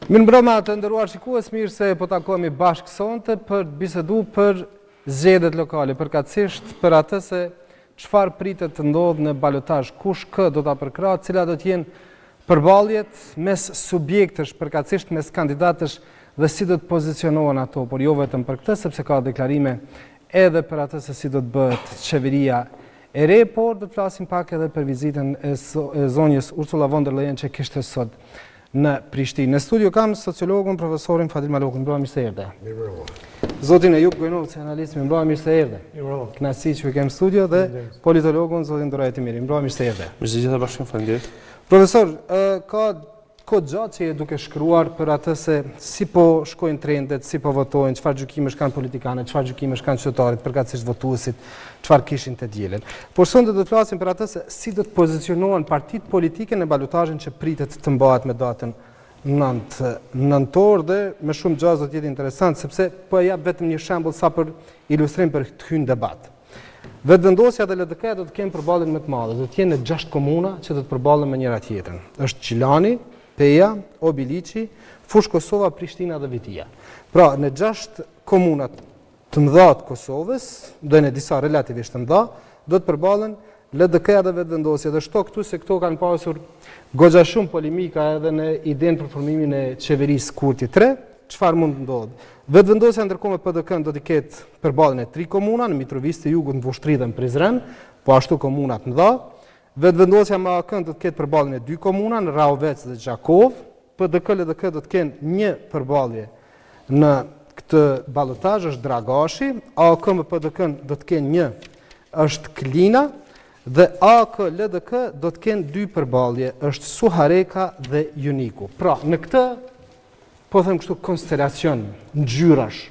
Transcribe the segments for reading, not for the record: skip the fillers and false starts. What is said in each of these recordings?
Mirëmbrëma të nderuar shikues, mirë se po takohemi bashkë sonte për të biseduar për zgjedhjet lokale, përkatësisht për atë se çfarë pritet të ndodhë në balotazh, kush kë do ta përkrahë, cilat do të jenë përballjet mes subjektesh, përkatësisht mes kandidatësh dhe si do të pozicionohen ato, por jo vetëm për këtë, sepse ka deklarime edhe për atë se si do të bëhet qeveria e re, por do të flasim pak edhe për vizitën e zonjës Ursula von der Leyen që kishte sot në Prishtinë. Në studio kam sociologun, profesorin Fadil Malokun. Mirë se erdhe. Mirë. Zotin Ejup Gojnovci, analist, mirë se erdhe. Mirë. Kënaqësi që kem studio dhe politologun zotin Doraj Timiri. Mirë se erdhe. Mirë se gjitha bashkë, faleminderit. Profesor, ka kohë gjatë që je duke shkruar për atë se si po shkojnë trendet, si po votojnë, çfarë gjykimesh kanë politikanë, çfarë gjykimesh kanë qytetarët, përkatësisht votuesit, çfarë kishin të dielën. Por sonte do të flasim për atë se si do të pozicionohen partitë politike në balotazhin që pritet të mbahet me datën 9 nëntor dhe me shumë gjaz do të jetë interesant sepse po e jap vetëm një shembull sa për ilustrim për të hyrë në debat. Vetëvendosja dhe LDK do të kenë përballjen më të madhe, do të jenë 6 komuna që do të përballen me njëra tjetrën. Është Qilani, Peja, Obiliqi, Fush Kosova, Prishtina dhe Vitia. Pra, në 6 komunat të mëdha të Kosovës, do në disa relativisht të mëdha, do të përballen LDK-ja dhe vetëvendosja. Dhe shto këtu se këto kanë pasur goxha shumë polemika edhe në idenë për formimin e qeverisë Kurti 3, çfarë mund të ndodhë. Vetëvendosja ndërkohë me PDK do të ketë përballjen e 3 komuna, në Mitrovicë të Jugut, në Vushtrri dhe në Prizren, po ashtu komuna të mëdha. Vetëvendosja me AKN do të ketë përballjen e 2 komuna, në Rahovec dhe Gjakov. PDK LDK do të kenë një përballje në këtë ballotazh, është Dragashi, AKN me PDK do të kenë një, është Klina, dhe AK LDK do të kenë 2 përballje, është Suhareka dhe Juniku. Pra, në këtë, po them kështu, konstelacion, ngjyrash,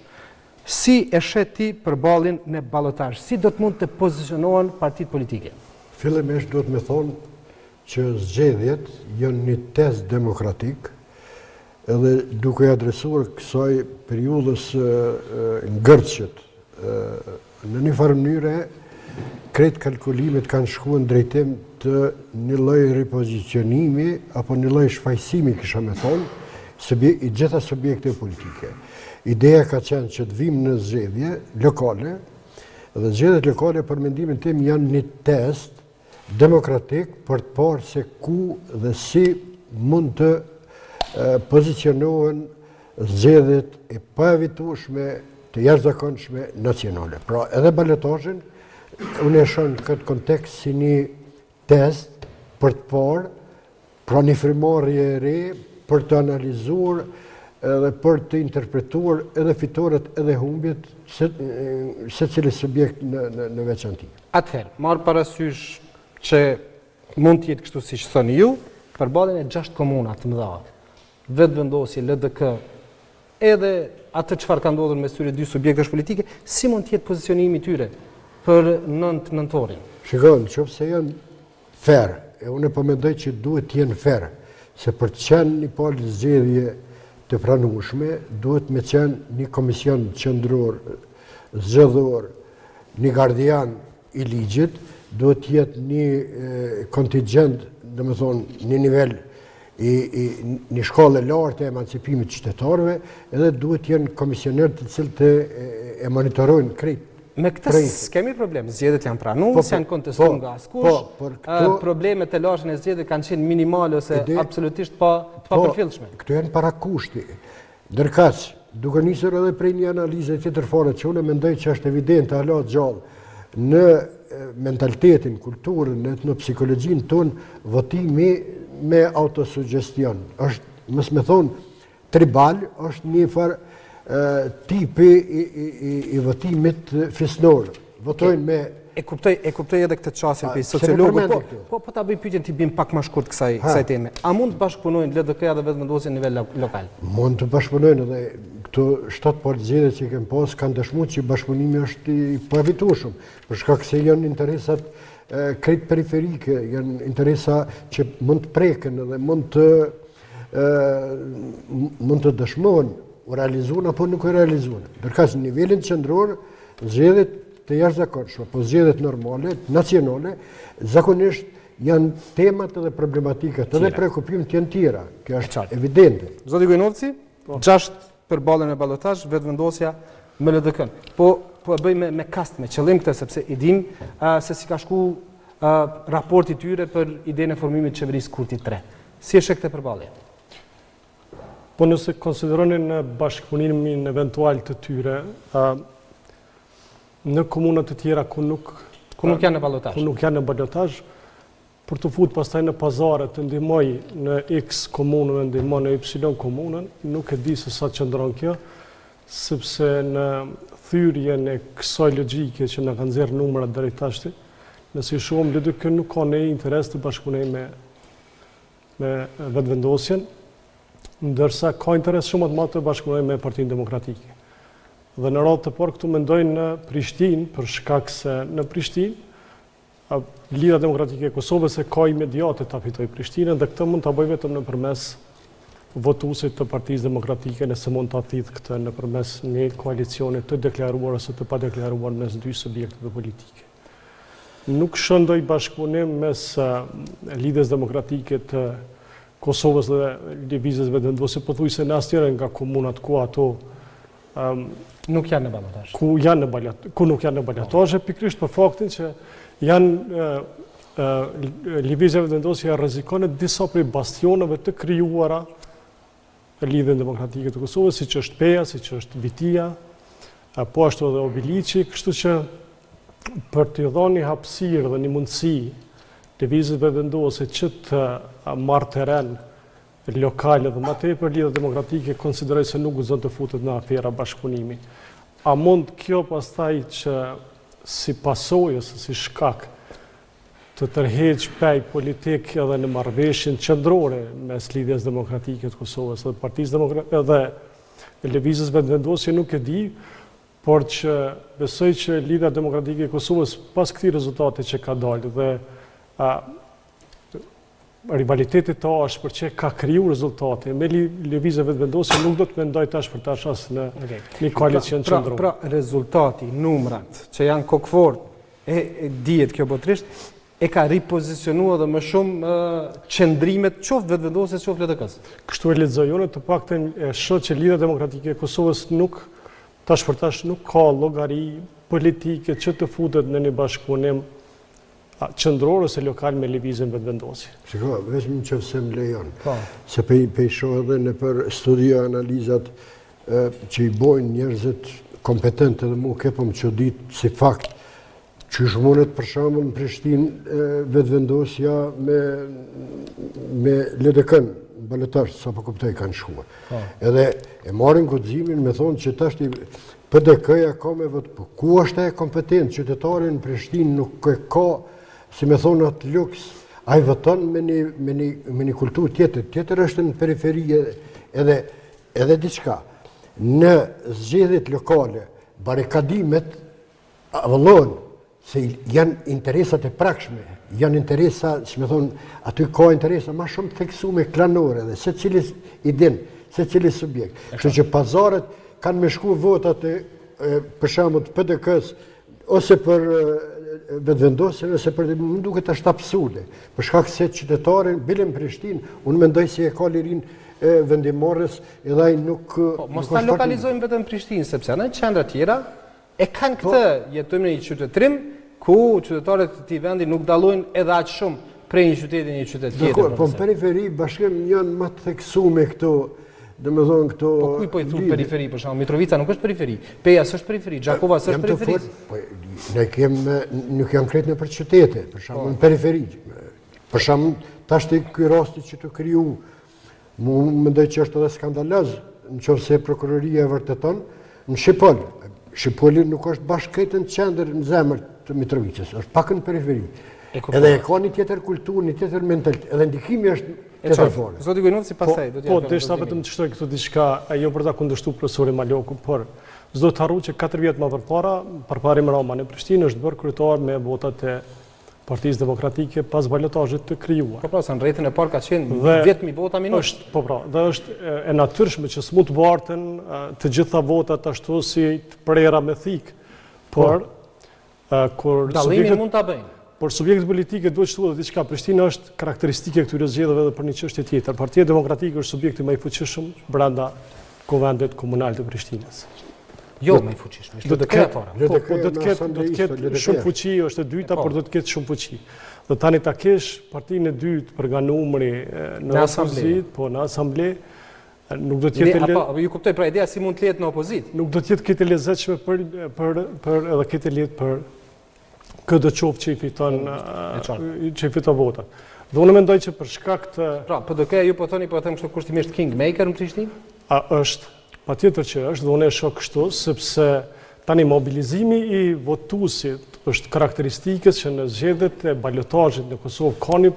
si e shet ti përballjen në ballotazh, si do të mund të pozicionohen partitë politike? Fillimisht duhet me thonë që zgjedhjet janë një test demokratik edhe duke adresuar kësaj periudhës ngërçet në një farë mënyre krejt kalkulimet kanë shkuar në drejtim të një lloj ripozicionimi apo një lloj shfaqësimi, kisha me thonë, i gjitha subjekte politike. Ideja ka qenë që të vim në zgjedhje lokale dhe zgjedhjet lokale për mendimin tim janë një test demokratik për të parë se ku dhe si mund të pozicionohen zgjedhjet e paevitueshme të jashtëzakonshme nacionale. Pra edhe balotazhin unë e shoh në këtë kontekst si një test për të parë, pra një frymëmarrje e re për të analizuar edhe për të interpretuar edhe fitoret edhe humbjet secili subjekt në veçantë. Atëherë, marr parasysh që mund të jetë kështu siç thoni ju, përballjen e 6 komuna të mëdha, vetëvendosje LDK, edhe atë çfarë ka ndodhur mes tyre 2 subjektesh politike, si mund të jetë pozicionimi i tyre për 9 nëntorin? Shikoni, nëse janë fair, e unë po mendoj që duhet të jenë fair, se për të qenë një palë zgjedhje të pranueshme, duhet me qenë një komision qendror zgjedhor, një gardian i ligjit, duhet të jetë një kontingjent, domethënë një nivel një shkollë e lartë e emancipimit të qytetarëve, edhe duhet të jenë komisionerë të cilët e monitorojnë krejt. Me këtë s'kemi problem, zgjedhjet janë pranuar, janë kontestuar nga askush. Problemet e lashën e zgjedhjeve kanë qenë minimale ose absolutisht pa përfillshme. Këto janë parakushti. Ndërkaq, duke nisur edhe prej një analize tjetërfare që unë mendoj që është evidente hala gjallë në mentalitetin, kulturën, etnopsikologjinë tonë, votimi me autosuggestion. Është, mos me thonë, tribal, është një farë tipi i votimit fisnor. Votojnë me... E kuptoj edhe këtë çastin për sociologut, po ta bëj pyetjen ti bim pak më shkurt kësaj teme. A mund të bashkëpunojnë LDK-ja dhe vetëvendosja në nivel lokal? Mund të bashkëpunojnë edhe këto 7 partë zgjedhje që kemë pas kanë dëshmuar që bashkëpunimi është i pavitueshëm, për shkak se janë interesat krejt periferike, janë interesa që mund të preken edhe mund të dëshmohen, u realizuan apo nuk u realizuan. Ndërkaq në nivelin qendror zgjedhjet të jashtëzakonshme, po zgjedhjet normale, nacionale, zakonisht janë temat edhe problematikat, edhe prekupimet janë tjera. Kjo është evidente. Zoti Gojnovci, 6 për ballën e ballotazh, vetëvendosja me LDK-n. Po e bëj me kast, me qëllim këtë, sepse i dim se si ka shku raporti tyre për idenë e formimit të qeverisë Kurti 3. Si është këtë përballje? Po nëse konsideroni në bashkëpunimin eventual të tyre, në komunat të tjera ku nuk janë në ballotazh. Ku nuk janë në ballotazh, për të futur pastaj në pazare të ndihmoj në X komunën, ndihmoj në Y komunën, nuk e di se sa qëndron kjo, sepse në thyrjen e kësaj logjike që na kanë nxjerrë numrat deri tashti, nëse i shohim LDK nuk ka ne interes të bashkëpunojë me vetëvendosjen, ndërsa ka interes shumë të madh të bashkëpunojë me Partinë Demokratike. Dhe në radhë të parë këtu mendojnë në Prishtinë, për shkak se në Prishtinë Lidha Demokratike e Kosovës e ka imediate ta fitojë Prishtinën dhe këtë mund ta bëjë vetëm nëpërmes votuesit të Partisë Demokratike, nëse mund ta thithë këtë nëpërmes një koalicioni të deklaruar ose të padeklaruar mes dy subjekteve politike. Nuk shëndoj bashkëpunim mes Lidhjes Demokratike të Kosovës dhe lëvizjes vetëvendosje, pothuajse në asnjëra nga komunat ku ato nuk janë në ballotazh. Ku nuk janë në ballotazh, pikërisht për faktin që janë lëvizja vetëvendosje rrezikon disa prej bastioneve të krijuara në Lidhjen Demokratike të Kosovës, siç është Peja, siç është Vitia, po ashtu edhe Obiliqi, kështu që për t'i dhënë një hapësirë dhe një mundësi lëvizjes vetëvendosje që të marrë terren lokale dhe më tepër Lidhja Demokratike konsideroj se nuk guxon të futet në afera bashkëpunimi. A mund kjo pastaj që si pasojë ose si shkak të tërheq pej politik edhe në marrëveshjen qendrore mes Lidhjes Demokratike të Kosovës dhe Partisë Demokratike dhe lëvizjes vetëvendosje nuk e di, por që besoj që Lidhja Demokratike e Kosovës pas këtij rezultati që ka dalë dhe rivaliteti të ashtë për që ka kriju rezultate me lëvizje vetëvendosje nuk do të mendoj tash për tash as në një koalicion qendror. Pra rezultati, numrat që janë kokfort e dihet kjo botërisht, e ka ripozicionuar edhe më shumë qendrimet qoftë vetëvendosjes, qoftë LDK-s. Kështu e lexoj unë, të paktën e shoh që Lidhja Demokratike e Kosovës nuk tash për tash nuk ka llogari politike që të futet në një bashkëpunim qendror ose lokal me lëvizjen vetëvendosje. Shiko, vetëm nëse më lejon. Se pe shoh edhe në për studia analizat që i bojnë njerëzit kompetentë dhe mu kepo më çudit si fakt që shmonet për shembull në Prishtinë vetëvendosja me LDK-n ballotazh sapo kuptoj kanë shkuar. Edhe e marrin guximin me thonë që tash PDK-ja ka me vot. Ku është ai kompetent? Qytetari në Prishtinë nuk e ka, si me thonë atë luks, ai voton me një kulturë tjetër. Tjetër është në periferi edhe diçka. Në zgjedhjet lokale, barikadimet avëllohen se janë interesat e prakshme, janë interesa, që me thonë, aty ka interesa ma shumë theksume klanore dhe se cilis i din, se cilis subjekt. Kështu që pazaret kanë me shku votat për shembull të PDK-s ose për vetëvendosjen ose për më duket ashtu absurde. Për shkak se qytetarin bile në Prishtinë, unë mendoj se e ka lirinë vendimorrës edhe ai nuk mos ta lokalizojmë vetëm në Prishtinë, sepse në qendra tjera e kanë këtë, jetojmë në një qytetrim ku qytetarët të këtij vendi nuk dallojnë edhe aq shumë prej një qyteti në një qytet tjetër. Po në periferi bashkim janë më të theksuar këto, domethënë këto. Po kuj po i thon periferi, për shembull, Mitrovica nuk është periferi, Peja s'është periferi, Xhakova s'është periferi. Po ne nuk jam kretë në për qytete, për shembull në periferi. Për shembull tash ky rasti që të kriju, mu mendoj që është edhe skandaloz, nëse prokuroria e vërteton në Shqipëri. Shqipëri nuk është bashkëtë në qendër në zemër të Mitrovicës, është pak në periferi. Edhe e ka një tjetër kulturë, një tjetër mentalitet, edhe ndikimi është tjetër fort. Zoti Gojnovci pastaj do të Po, deshta vetëm të shtoj këtu diçka, ajo për ta kundërshtuar profesorin Maloku, por s'do të harroj që 4 vjet më përpara Rama në Prishtinë është bërë kryetar me votat e Partisë Demokratike pas balotazhit të krijuar. Po pra, sa në rrethin e parë ka qenë 10.000 vota minutë. Po pra, dhe është e natyrshme që s'mund të barten të gjitha votat ashtu si të prera me thik. Por kur dallimin mund ta bëjnë. por subjektet politike duhet shtuar diçka. Prishtina është karakteristike këtyre zgjedhjeve edhe për një çështje tjetër. Partia Demokratike është subjekti më i fuqishëm brenda kuvendet komunal të Prishtinës. Jo më i fuqishëm, është LDK para. Po do të ketë shumë fuqi, është e dyta, por do të ketë shumë fuqi. Dhe tani ta kesh partinë e dytë për nga numri në opozit, po në asamble, nuk do të jetë apo ju kuptoj pra ideja si mund të jetë në opozit. Nuk do të jetë këtë lezetshme për edhe këtë letë për këtë qoftë që i fiton votat. Dhe unë mendoj që për shkak të... Pra, PDK ju po thoni, po them kështu kushtimisht kingmaker në Prishtinë? Është, patjetër që është, dhe unë e shoh kështu, sepse tani mobilizimi i votuesit është karakteristikës që në zgjedhjet e balotazhit në Kosovë ka një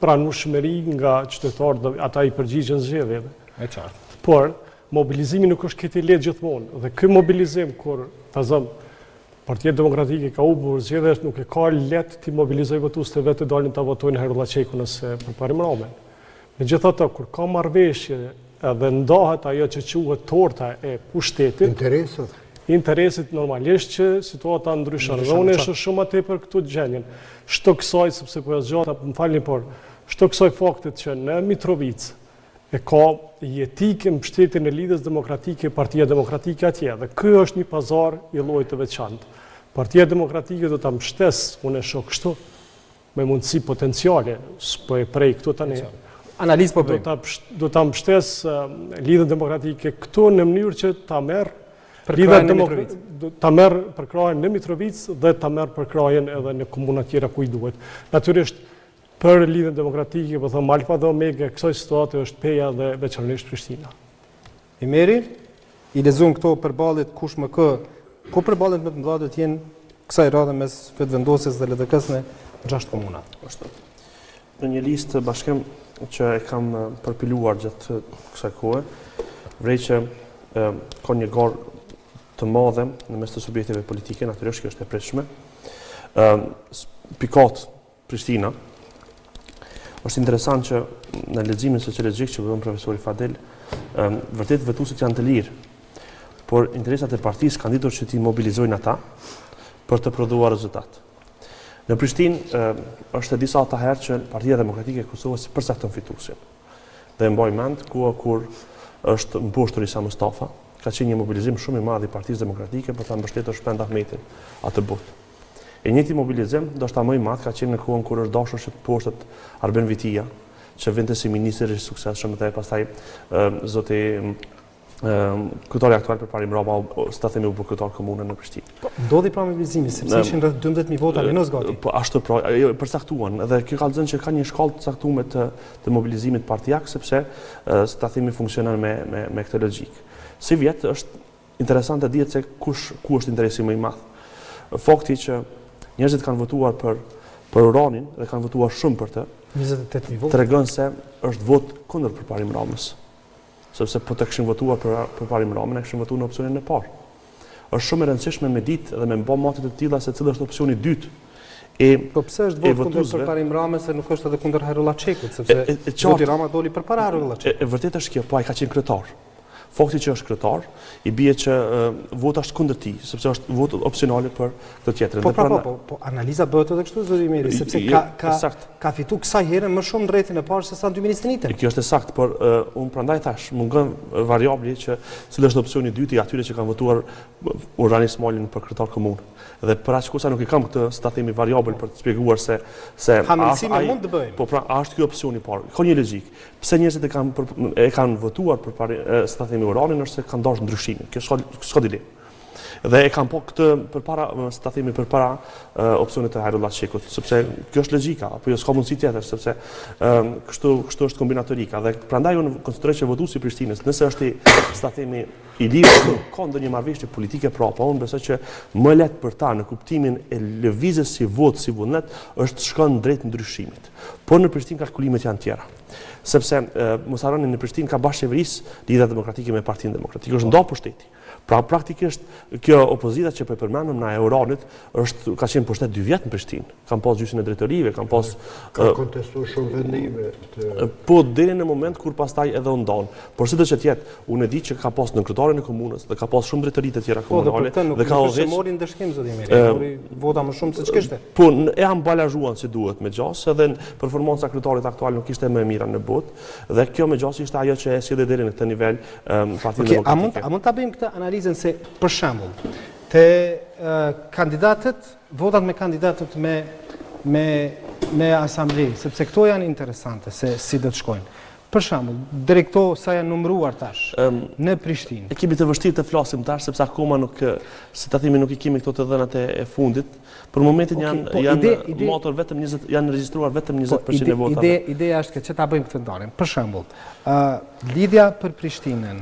pranueshmëri nga qytetarët, ata i përgjigjen zgjedhjeve. E qartë. Por mobilizimi nuk është këtë lehtë gjithmonë. Dhe ky mobilizim kur Partia Demokratike ka humbur zgjedhjet, nuk e ka lehtë të mobilizojë votuesit e vet të dalin ta votojnë Hairullah Çeku nëse përparim Romen. Megjithatë, kur ka marrëveshje edhe ndahet ajo që quhet torta e pushtetit, interesit normalisht që situata ndryshon. Dhe unë shoh shumë atë për këtë gjendjen. Shtoksoj sepse po zgjata, më falni, por shtoksoj faktit që në Mitrovic e ka jetikë mbështetjen e Lidhjes Demokratike, Partia Demokratike atje. Dhe ky është një pazar i llojit të veçantë. Partia Demokratike do ta mbështesë, unë e shoh kështu, me mundësi potenciale, s'po e prej këtu tani. Analizë po bëjmë. Do ta mbështesë Lidhjen Demokratike këtu në mënyrë që ta merr përkrajen në Mitrovic dhe ta merr përkrajen edhe në komuna tjera ku i duhet. Natyrisht për Lidhjen Demokratike, po them alfa dhe omega kësaj situate është peja dhe veçanërisht Prishtina. I meri, i lexuam këto përballit kush më kë, ku përballet më të mëdha do të jenë kësaj radhe mes vetëvendosjes dhe LDK-s në 6 komuna. Ashtu. Në një listë bashkim që e kam përpiluar gjatë kësaj kohe, vrej që ka një garë të madhe në mes të subjekteve politike, natyrisht kjo është e pritshme. Pikat Prishtina, është interesant që në leximin sociologjik që bën profesori Fadel, vërtet votuesit janë të lirë, por interesat e partisë kanë ditur që t'i mobilizojnë ata për të prodhuar rezultat. Në Prishtinë është e disa herë që Partia Demokratike e Kosovës përcakton fituesin. Dhe mbaj mend kur është mposhtur Isa Mustafa, ka qenë një mobilizim shumë i madh i Partisë Demokratike për ta mbështetur Shpend Ahmetin atë botë. E njëjti mobilizim, ndoshta më i madh, ka qenë në kohën kur është dashur që të poshtet Arben Vitia, që vinte si ministër i suksesshëm dhe pastaj zoti kryetari aktual përparim Rama, sta themi u bë kryetar komunën në Prishtinë. Ndodhi pra mobilizimi, sepse ishin rreth 12000 vota në gati. Po ashtu pra, përcaktuan, dhe kjo kallëzon që ka një shkallë të caktuar të mobilizimit partijak, sepse sta themi funksionon me këtë logjik. Si vjet është interesante dihet se ku është interesi më i madh. Fakti që njerëzit kanë votuar për Uranin dhe kanë votuar shumë për të, 28000 vota, tregon se është vot kundër përparim Ramës. Sepse po të kishin votuar për përparim Ramën, e kishin votuar në opsionin e parë. Është shumë e rëndësishme me ditë dhe me bë matet të tilla se cili është opsioni i dytë. Po pse është vot kundër përparim Ramës se nuk është edhe kundër Hairullah Çekut, sepse zoti Rama doli përpara Hairullah Çekut. E vërtetë është kjo, po ai ka qenë kryetar. Fakti që është kryetar, i bie që vota është kundër tij, sepse është vot opsionale për të tjetrën. Po analiza bëhet edhe kështu zoti Meri, sepse ka fituar kësaj herë më shumë drejtin e parë se sa në 2021. Kjo është e saktë, por unë prandaj thash, mungon variabli që cili është opsioni i dytë i atyre që kanë votuar Urani Smalin për kryetar komunë. Dhe për aq kosa nuk i kam këtë sta themi variabël për të shpjeguar se hamësime mund të bëjmë. Po pra, është ky opsioni i parë. Ka një logjik. Pse njerëzit e kanë votuar për sta themi Uranin është se kanë dashur ndryshimin. Kjo s'ka dilemë. Dhe e kanë po këtë përpara opsionit të Hairullah Çekut, sepse kjo është logjika, apo jo s'ka mundësi tjetër, sepse kështu është kombinatorika. Dhe prandaj unë konsideroj që votuesi i Prishtinës, nëse është i lidhur ka ndonjë marrëveshje politike prapa, unë besoj që më lehtë për ta në kuptimin e lëvizjes si vot, si vullnet, është të shkon drejt ndryshimit. Por në Prishtinë kalkulimet janë tjera. Sepse mos harroni në Prishtinë ka bashkëqeverisë Lidhja Demokratike me Partinë Demokratike, është nda pushteti. Pra praktikisht kjo opozita që po e përmendëm na Euronit ka qenë pushtet 2 vjet në Prishtinë. Kam pas gjysmën e drejtorive, kam pas ka kontestuar shumë vendime po deri në moment kur pastaj edhe u ndon. Por sido që të jetë, unë e di që ka pas në kryetarin e komunës dhe ka pas shumë drejtori të tjera komunale dhe ka udhëheq morin ndeshkim zoti Meri, mori vota më shumë se ç'kishte. Po e ambalazhuan si duhet me gjas, edhe performanca kryetarit aktual nuk ishte më e mira në botë dhe kjo me gjas ishte ajo që e sjellë deri në këtë nivel Partia Demokratike. A mund ta bëjmë këtë analizën se për shembull te kandidatët, votat me kandidatët me asambli, sepse këto janë interesante se si do të shkojnë. Për shembull, deri këto sa janë numëruar tash në Prishtinë. E kemi të vështirë të flasim tash sepse akoma nuk, si ta themi, nuk I kemi këto të dhënat e fundit. Për momentin janë motor vetëm 20, janë regjistruar vetëm 20% e votave. Ideja është që ta bëjmë këtë ndarjen. Për shembull, lidhja për Prishtinën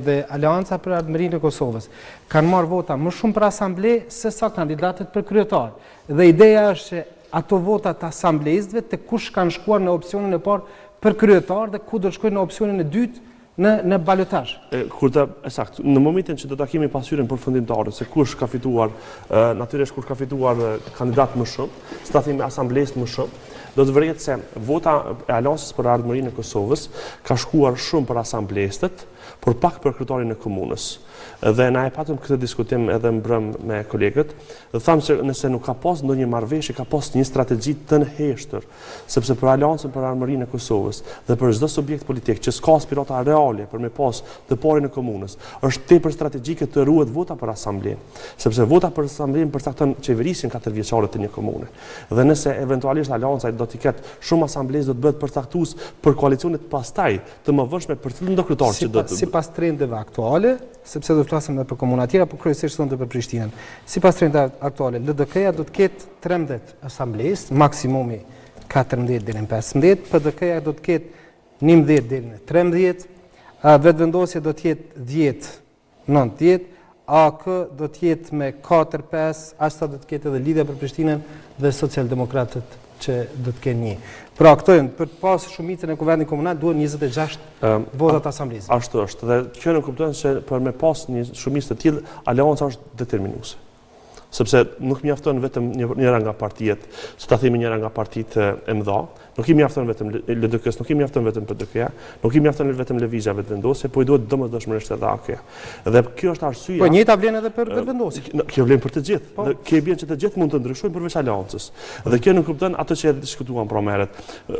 dhe Aleanca për Ardhmërinë e Kosovës kanë marrë vota më shumë për asamble se sa kandidatët për kryetar. Dhe ideja është që ato vota të asamblezëve të kush kanë shkuar në opsionin e parë për kryetar dhe ku do të shkojnë në opsionin e dytë në balotazh. Saktë, në momentin që do ta kemi pasqyrën përfundimtare se kush ka fituar, natyrisht kush ka fituar kandidat më shumë, s'ta themi asamblesë më shumë, do të vërejtë se vota e Aleancës për Ardhmërinë e Kosovës ka shkuar shumë për asamblestët, por pak për kryetarin e komunës. Dhe na e patëm këtë diskutim edhe mbrëm me kolegët, dhe thamë se nëse nuk ka pas ndonjë marrëveshje, ka pas një strategji të nëheshtër, sepse për Aleancën për Ardhmërinë e Kosovës dhe për çdo subjekt politik që s'ka aspirata reale për me pas të parin e komunës, është tepër strategjike të ruhet vota për asamblenë, sepse vota për asamblenë përcakton qeverisjen 4 vjeçare të një komune. Dhe nëse eventualisht Aleanca do të ketë shumë asamblezë, do të bëhet përcaktues për koalicionet pastaj të mëvonshme për cilën do kryetar që do të sipas trendeve aktuale, sepse do të flasim edhe për komuna tjera, por kryesisht sonte për Prishtinën. Sipas trendeve aktuale, LDK-ja do të ketë 13 asamblezë, maksimumi 14 deri në 15, PDK-ja do të ketë 11 deri në 13, vetëvendosja do të jetë 10, 9-10, AK do të jetë me 4-5, ashta do të ketë edhe lidhja për Prishtinën dhe socialdemokratët që do të kenë 1. Pra këto janë për të pasur shumicën e kuvendit komunal duhen 26 vota të asamblezës. Ashtu është dhe kjo nuk kupton se për me pas një shumicë të tillë Aleanca është determinuese. Sepse nuk mjafton vetëm njëra nga partijet, se ta themi njëra nga partitë e mëdha, nuk I mjafton vetëm LDK-s, nuk I mjafton vetëm PDK-ja, nuk I mjafton vetëm lëvizja vetëvendosje, po I duhet domosdoshmërisht edhe AK-ja. Dhe kjo është arsyeja. Po njëjta vlen edhe për vetëvendosjen. Kjo vlen për të gjithë. Dhe kjo bën që të gjithë mund të ndryshojnë përveç Aleancës. Dhe kjo nuk kupton ato që diskutuan pra herët.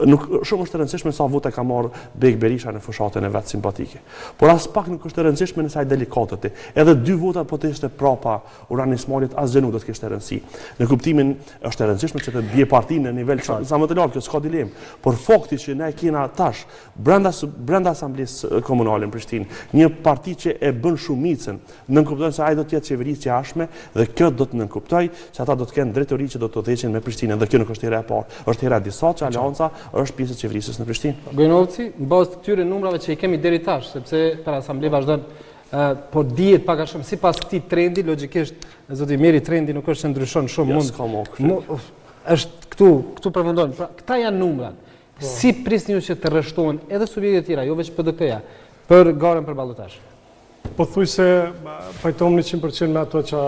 Nuk shumë është e rëndësishme sa vota ka marrë Bek Berisha në fushatën e vet simpatike. Por as pak nuk është e rëndësishme në saj delikatete. Edhe 2 vota po të ishte prapa Urani Ismailit asgjë nuk do të kishte rëndësi. Në kuptimin është e rëndësishme që të bie partinë në nivel sa më të lartë, kjo s'ka dilemë. Por fakti që ne kena tash brenda asamblesë komunale në Prishtinë, një parti që e bën shumicën, nënkupton se ai do të jetë qeverisë e jashtme dhe kjo do të nënkuptoj se ata do të kenë drejtori që do të udhëheqin me Prishtinën dhe kjo nuk është hera e parë, është hera e disa që Aleanca është pjesë e qeverisës në Prishtinë. Gojnovci, mbas të këtyre numrave që I kemi deri tash, sepse për asamble vazhdon por dihet pak a shumë sipas këtij trendi, logjikisht zoti Meri trendi nuk është se ndryshon shumë, është këtu përfundon. Pra, këta janë numrat. Si prisni ju që të rreshtohen edhe subjekte tjera, jo vetëm PDK-ja, për garën për ballotazh? Po thuj se pajtohem 100% me ato që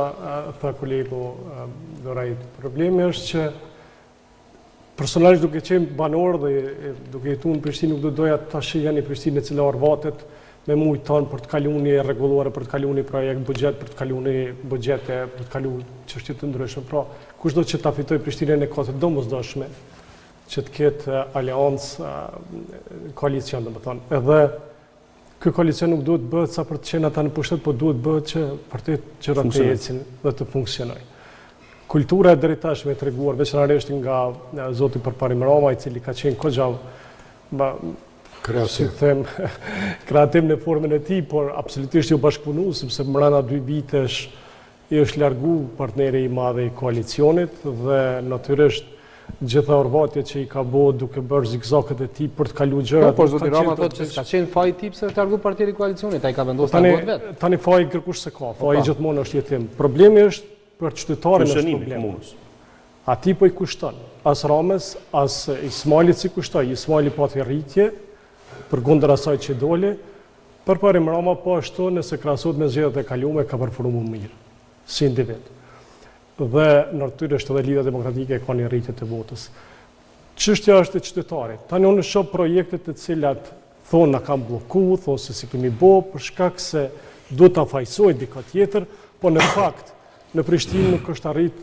tha kolegu Dorajt. Problemi është që personalisht duke qenë banor dhe duke jetuar në Prishtinë nuk do doja tash janë në Prishtinë e cila orvatet me mujt tonë për të kaluar një rregulluar, për të kaluar një projekt buxhet, për të kaluar buxhete, për të kaluar çështje të ndryshme. Pra, kushdo që ta fitojë Prishtinën e ka të domosdoshme që të ketë aleancë, koalicion, domethënë. Edhe ky koalicion nuk duhet bëhet sa për të qenë ata në pushtet, po duhet bëhet që partitë që rrotecin dhe të funksionojë. Kultura e drejtashme e treguar veçanërisht nga zoti Përparim Rama, I cili ka qenë kogja kreativ në formën e tij, por absolutisht jo bashkëpunu, sepse brenda 2 vitesh I është largu partneri I madh I koalicionit dhe natyrisht gjitha orvatjet që I ka bërë duke bërë zigzakët e tij për të kaluar gjërat. Po, zoti Rama thotë që s'ka qenë faji tip se të largu partneri I koalicionit, ai ka vendosur ta bëhet vet. Tani faji kërkush se ka, faji gjithmonë është jetim. Problemi është për qytetarin është problem. Ati po I kushton, as Ramës, as Ismailit si kushtoi. Ismaili pati rritje përkundër asaj që doli, Përparim Rama po ashtu nëse krahasot me zgjedhjet e kaluara ka performuar mirë, si individ. Dhe në natyrë është edhe Lidhja Demokratike ka një rritje të votës. Çështja është e qytetarit. Tani unë shoh projekte të cilat thonë na kanë bllokuar, thonë se si kemi bërë për shkak se duhet ta fajsojë dikë tjetër, po në fakt në Prishtinë nuk është arrit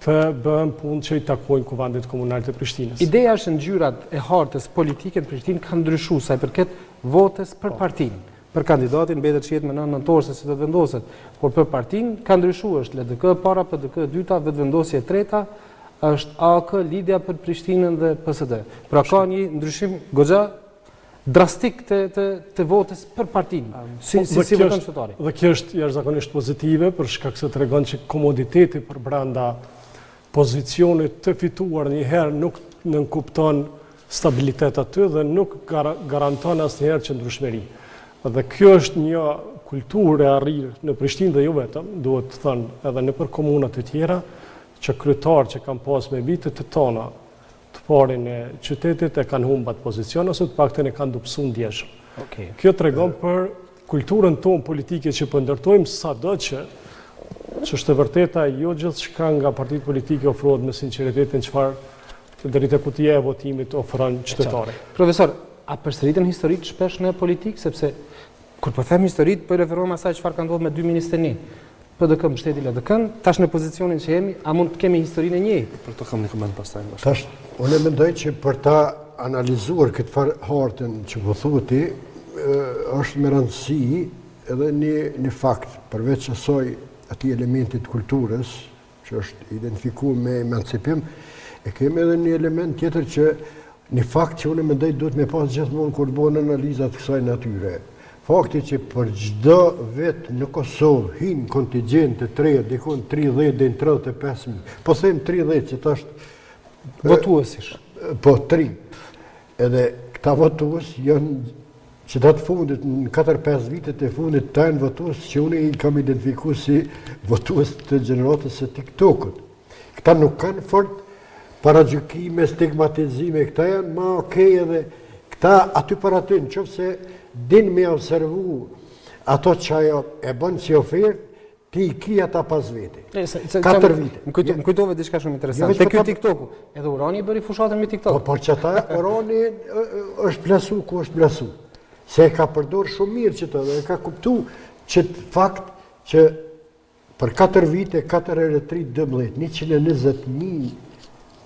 të bëhen punë që i takojnë kuvendet komunale të Prishtinës. Ideja është ngjyrat e hartës politike në Prishtinë kanë ndryshuar sa i përket votës për partinë. Për kandidatin mbetet që jetë me 9 nëntor se si do të vendoset, por për partinë ka ndryshuar, është LDK para, PDK dyta, vetëvendosje e treta, është AK, Lidhja për Prishtinën dhe PSD. Pra ka një ndryshim goxha drastik të votës për partinë, si voton qytetari. Dhe kjo është jashtëzakonisht pozitive për shkak se tregon që komoditeti për brenda pozicionit të fituar një herë nuk nënkupton stabilitet aty dhe nuk garanton asnjëherë qëndrueshmëri. Dhe kjo është një kulturë e arrirë në Prishtinë dhe jo vetëm, duhet të thënë edhe nëpër komunat e tjera, që kryetarë që kanë pas me vitet të tona të parin e qytetit e kanë humbat pozicion ose të paktën e kanë dupsu ndjeshëm. Okay. Kjo tregon për kulturën tonë politike që po ndërtojmë, sado që është e vërteta jo gjithçka nga partitë politike ofrohet me sinqeritetin çfarë deri te kutia e votimit ofron qytetari. Profesor, a përsëritën historitë shpesh në politikë, sepse kur po them historitë, po referohem asaj çfarë ka ndodhur me dy ministrinë. PDK mbështeti LDK-n, tash në pozicionin që jemi, a mund të kemi historinë e njëjtë? Për të kam një koment pastaj. Tash, unë mendoj që për ta analizuar këtë farë hartën që po thuti, është me rëndësi edhe një fakt, përveç asaj atij elementit kulturës, që është identifikuar me emancipim, e kemi edhe një element tjetër që një fakt që unë mendoj duhet me pas gjithmonë kur bëhen analizat kësaj natyre. Fakti që për çdo vit në Kosovë hin kontingjente të reja, dikon 30 deri në 35.000. Po them 30 që tash votuesish. Po 3. Edhe këta votues janë që datë fundit, në 4-5 vitet e fundit, ta janë votues që unë i kam identifikuar si votues të gjeneratës së TikTokut. Këta nuk kanë fort paragjykime, stigmatizime, këta janë ma okej edhe këta aty para ty, nëse din me observu ato që ajo e bën si ofertë, ti i ki ata pas vete. 4 vite. Më kujtove diçka shumë interesante. Te ky TikToku, edhe Urani bëri fushatën me TikTok. Por që ata Urani është plasu ku është plasu. Se e ka përdor shumë mirë që të dhe e ka kuptu që fakt që për 4 vite, 4 herë 3, 12, 120.000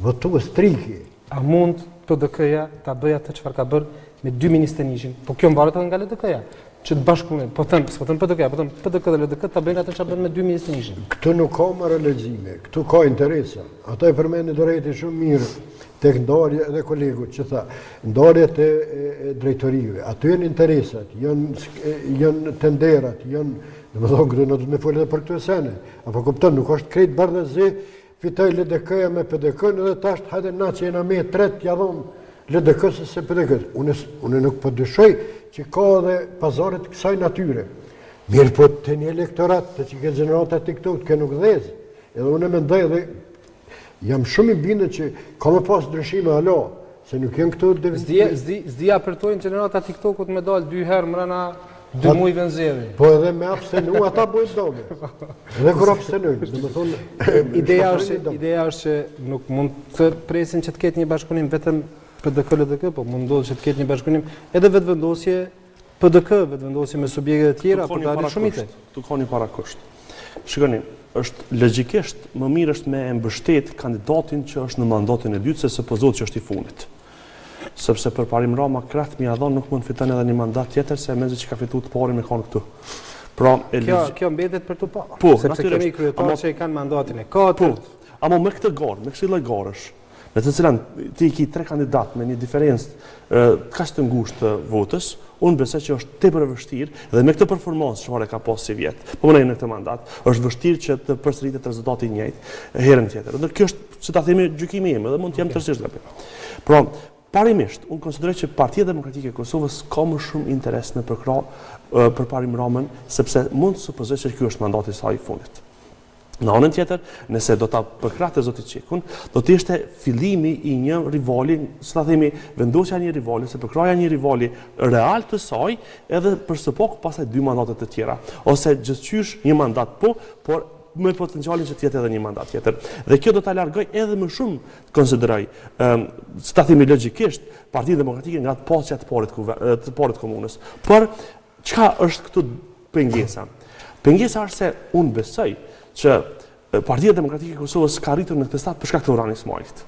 votues triki. A mund PDK-ja ta bëja atë çfarë ka bërë me dy ministrinishin? Po kjo mbaret edhe nga LDK-ja. Që të bashkëpunë, po them PDK-ja, po them PDK dhe LDK ta bëjnë atë çfarë bën me dy ministrinishin. Këtu nuk ka marrëlegjime, këtu ka interesa. Ata e përmendin drejtë shumë mirë tek ndarja edhe kolegut që tha, ndarjet e drejtorive. Aty janë interesat, janë tenderat, domethënë këtu do të më folë për këtë sene. Apo kupton, nuk është krejt bardhëzi fitoj LDK-ja me PDK-n edhe tash hajde na që jena me tret ja dhom LDK-s se PDK-s. Unë nuk po dyshoj që ka edhe pazaret kësaj natyre. Mirë po të një elektorat të që ke gjenerata TikTok ke nuk dhez. Edhe unë mendoj edhe jam shumë i bindur që ka më pas ndryshime alo, se nuk janë këtu Zdia apertojnë gjenerata TikTokut me dal 2 herë mbrana 2 muajve në zgjedhje. Po edhe me abstenu ata bëjnë dobe. Edhe kur abstenojnë, domethënë ideja është që nuk mund të presin që të ketë një bashkëpunim vetëm PDK-LDK, po mund ndodhë që të ketë një bashkëpunim edhe vetëvendosje PDK, vetëvendosje me subjekte të tjera, por dalin shumice. Tu ka një parakusht. Shikoni, është logjikisht më mirë është me mbështet kandidatin që është në mandatin e dytë se suppozohet që është i fundit. Sepse për parim Rama kraht mi adhon nuk mund fiton edhe një mandat tjetër se mezi që ka fituar të parin me kanë këtu. Pra kjo mbetet për tu pa. Po, sepse kemi kryetarë që i kanë mandatin e katërt. Po, ama me këtë garë, me kësi lloj garësh, në të cilën ti ki 3 kandidat me një diferencë kaq të ngushtë të votës, unë besoj që është tepër e vështirë dhe me këtë performancë çfarë ka pas si vjet. Po më në këtë mandat, është vështirë që të përsëritet rezultati i njëjtë herën tjetër. Dhe kjo është, si ta themi, gjykimi im, edhe mund të jam tërësisht gabim. Pra, parimisht, unë konsideroj që Partia Demokratike e Kosovës ka më shumë interes në përparim Ramën, sepse mund të supozoj se ky është mandati i saj i fundit. Në anën tjetër, nëse do ta përkrahte zoti Qekun, do të ishte fillimi i një rivali, si ta themi, vendosja një rivali, se përkraja një rivali real të saj, edhe për së paku pastaj 2 mandate të tjera, ose gjithçysh një mandat por me potencialin që të jetë edhe një mandat tjetër. Dhe kjo do ta largoj edhe më shumë, konsideroj, si ta themi logjikisht, Partia Demokratike nga të pasja të parit komunës. Por çka është këtu pengesa? Pengesa është se unë besoj që Partia Demokratike e Kosovës ka arritur në këtë stad për shkak të Urani Ismailit.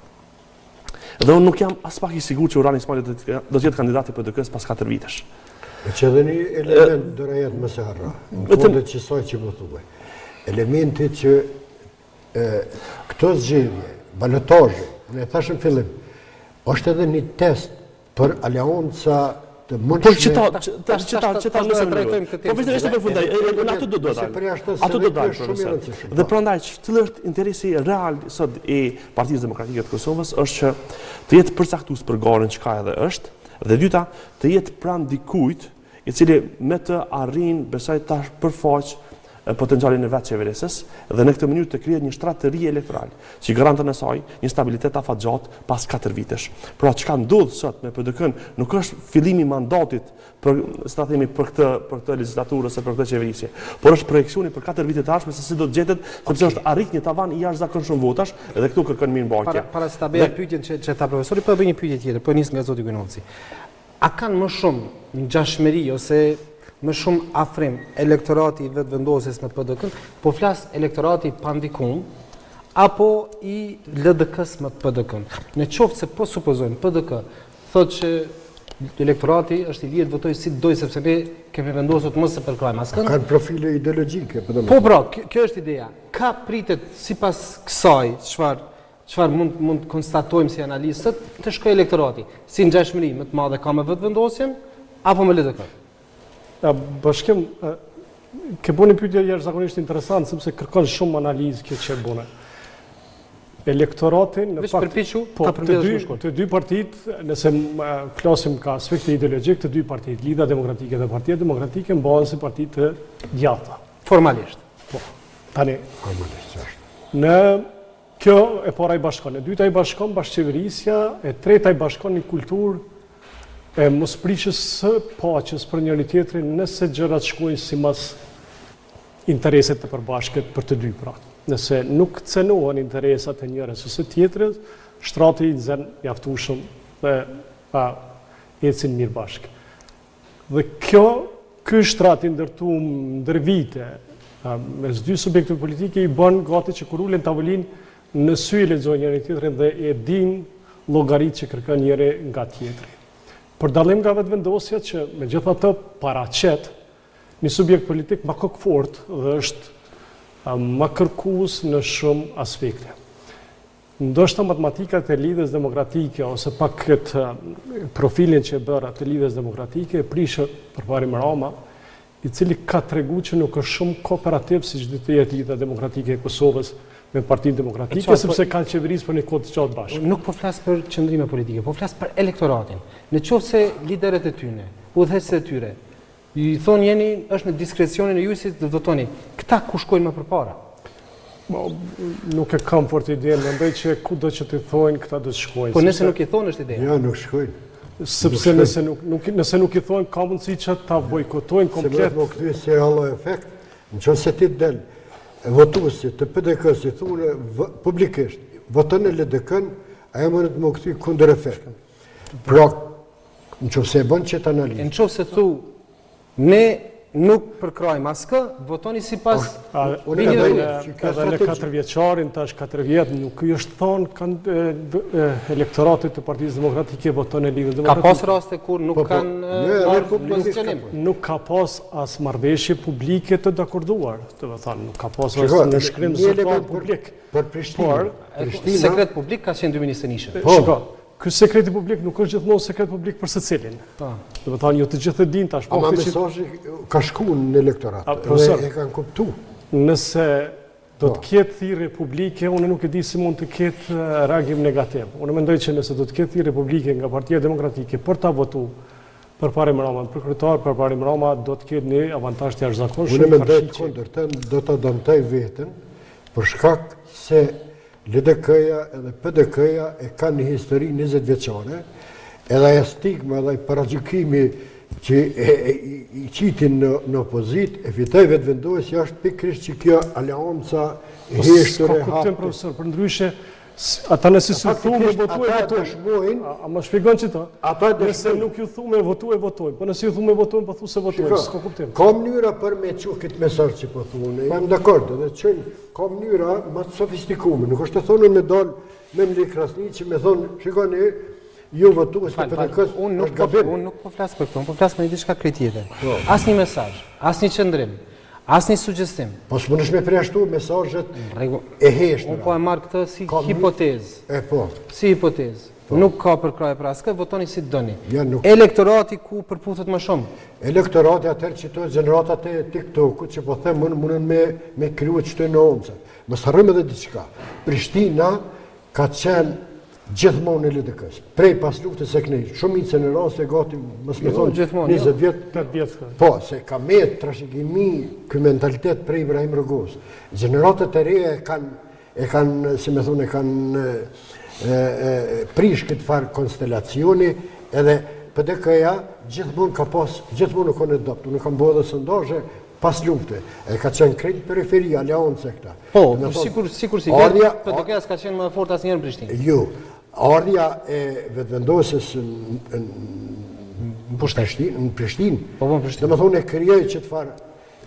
Dhe unë nuk jam as pak i sigurt që Urani Ismaili do të jetë kandidati i PDK-s pas 4 vitesh. Që edhe një element dërajet më së harra, në fondet që saj që më thuaj. Elementi që këto zgjedhje, balotazhe, ne thashëm fillim, është edhe një test për aleanca të mundshme. Por që ta nëse trajtojmë këtë. Po vetëm është përfundaj, ato do dalë. Ato do dalë profesor. Dhe prandaj cili është interesi real sot i Partisë Demokratike të Kosovës është që të jetë përcaktues për garën çka edhe është, dhe dyta të jetë pranë dikujt i cili me të arrin besoj ta përfaq potencialin e vetë qeverisës dhe në këtë mënyrë të krijet një strategji elektorale që garantën e saj një stabilitet afatgjatë pas 4 vitesh. Pra çka ndodh sot me PDK-n nuk është fillimi i mandatit për, si ta themi, për këtë legjislaturë ose për këtë qeverisje, por është projeksioni për 4 vite të ardhshme se si do të gjetet, sepse është arrit një tavan i jashtëzakonshëm votash dhe këtu kërkon mirëmbajtje. Para se ta bëj pyetjen që ta profesori, po bëj një pyetje tjetër, po nis nga zoti Gojnovci. A kanë më shumë ngjashmëri ose më shumë afrim elektorati i vetëvendosjes me PDK, po flas elektorati pandikun apo i LDK-s me PDK. Në qoftë se po supozojmë PDK thotë që elektorati është i lihet votojë si dojë sepse ne kemi vendosur të mos e përkrajmë askënd. Kanë profile ideologjike, Po pra, kjo është ideja. Ka pritet sipas kësaj çfarë mund konstatojmë si analistët të shkojë elektorati, si ngjashmëri më të madhe ka me vetëvendosjen apo me LDK? Bashkim, ke bëni pyetje jashtëzakonisht interesant sepse kërkon shumë analizë kjo që bëne. Elektoratin në fakt të dy partitë, nëse flasim ka aspekte ideologjik, të dy partitë, Lidha Demokratike dhe Partia Demokratike mbahen si parti të djatha. Formalisht. Po. Tani formalisht është. Në kjo e para i bashkon, e dyta i bashkon bashkëqeverisja, e treta i bashkon një kulturë e mosprishjes së paqes për njëri tjetrin nëse gjërat shkojnë sipas intereset të përbashkët për të dy pra. Nëse nuk cenohen interesat e njërës ose tjetrës, shtrati i nxen mjaftueshëm dhe ecin mirë bashkë. Dhe ky shtrat i ndërtuar ndër vite mes dy subjekteve politike i bën gati që kur ulen tavolinë në sy e lexojnë njëri tjetrin dhe e din llogaritë që kërkon njëri nga tjetri. Për dallim nga vetëvendosja që megjithatë paraqet një subjekt politik më kokfort dhe është më kërkues në shumë aspekte. Ndoshta matematikat e Lidhjes Demokratike ose pak këtë profilin që e bëra të Lidhjes Demokratike e prishë përpari Rama, i cili ka treguar që nuk është shumë kooperativ siç do të jetë Lidhja Demokratike e Kosovës me Partinë Demokratike, sepse kanë qeverisë për një kohë të gjatë bashkë. Nuk po flas për qëndrime politike, po flas për elektoratin. Në qoftë se liderët e tyre, udhëheqësit e tyre, i thonë jeni është në diskrecionin e juaj si të votoni. Këta ku shkojnë më përpara? Nuk e kam fort idenë, mendoj që kudo që t'i thonë këta do të shkojnë. Po nëse nuk i thonë është ideja. Ja, nuk shkojnë. Sepse nëse nuk i thonë ka mundësi që ta bojkotojnë komplet. Se më këthy se hallo efekt, në qënë se ti del votuesi të PDK-s i thunë publikisht, votën e LDK-n, ajo më në të më këthy kundër efekt. Pra, në qënë se e bënë që të analizë. Në qënë se thu, ne nuk përkrajmë askë, votoni sipas edhe në 4 vjeçarin, tash 4 vjet, nuk është thonë elektoratit të Partisë Demokratike voton e Lidhjes Demokratike. Ka pas raste kur nuk kanë marrë pozicionim. Nuk ka pas as marrëveshje publike të dakorduar, do të thonë, nuk ka pas as në shkrim zyrtar publik. Për Prishtinë, sekret publik ka qenë dy ministrë nishën. Shiko, ky sekreti publik nuk është gjithmonë sekret publik për secilin. Do të thonë, jo të gjithë e dinë tash. Ama mesazhi ka shkuar në elektorat dhe e kanë kuptuar. Nëse do të ketë thirrje publike, unë nuk e di si mund të ketë reagim negativ. Unë mendoj që nëse do të ketë thirrje publike nga Partia Demokratike për ta votuar përpara Rama, për kryetar përpara Rama, do të ketë një avantazh të jashtëzakonshëm. Unë mendoj të kundërtën, do ta dëmtoj veten për shkak se LDK-ja edhe PDK-ja e kanë një histori 20 vjeçare, edhe e stigma dhe paragjykimi që i qitin në opozit, e fitoj vetë vendosja është pikrisht që kjo aleanca e heshtër e hapë. Profesor, për ndryshe, ata nëse si thume votojnë, a më shpjegon që ta? Nëse nuk ju thume votojnë, po nëse ju thume votojnë, po thu se votojnë, s'ka kuptim. Ka mënyra për me që këtë mesazh që po thunë, jam dakord, edhe që ka mënyra më të sofistikume, nuk është të thonë me dalë me mli krasni që me thonë, shikoni, ju votues të PDK-s është gabim. Unë nuk po flas për këtë, unë po flas për një diçka krejt tjetër. Asnjë mesazh, asnjë qëndrim, asnjë sugjestim. Po s'mundesh me përjashtu mesazhet e heshtëra. Unë po e marr këtë si hipotezë. E po. Si hipotezë. Nuk ka përkraje për askë, votoni si doni. Nuk. Elektorati ku përputhet më shumë? Elektorati atëherë që to gjeneratat e TikTok-ut që po them mundën me kriju çto në onca. Mos harrojmë edhe diçka. Prishtina ka qenë gjithmonë në LDK-s. Prej pas luftës së kënej, shumicën e raste gati, mos më thonë 20 vjet, 8 vjet. Po, se ka me trashëgimi ky mentalitet prej Ibrahim Rogos. Gjeneratat e reja e kanë, si më thonë, e kanë prish këtë farë konstelacioni, edhe PDK-ja gjithmonë nuk kanë adopt, nuk kanë bërë sondazhe pas lufte. E ka qenë krejt periferi, aleancë këta. Po, sikur si PDK-ja s'ka qenë më fort asnjëherë në Prishtinë. Jo, ardhja e vetëvendosjes në Prishtinë, dhe më thonë e krijoj që të farë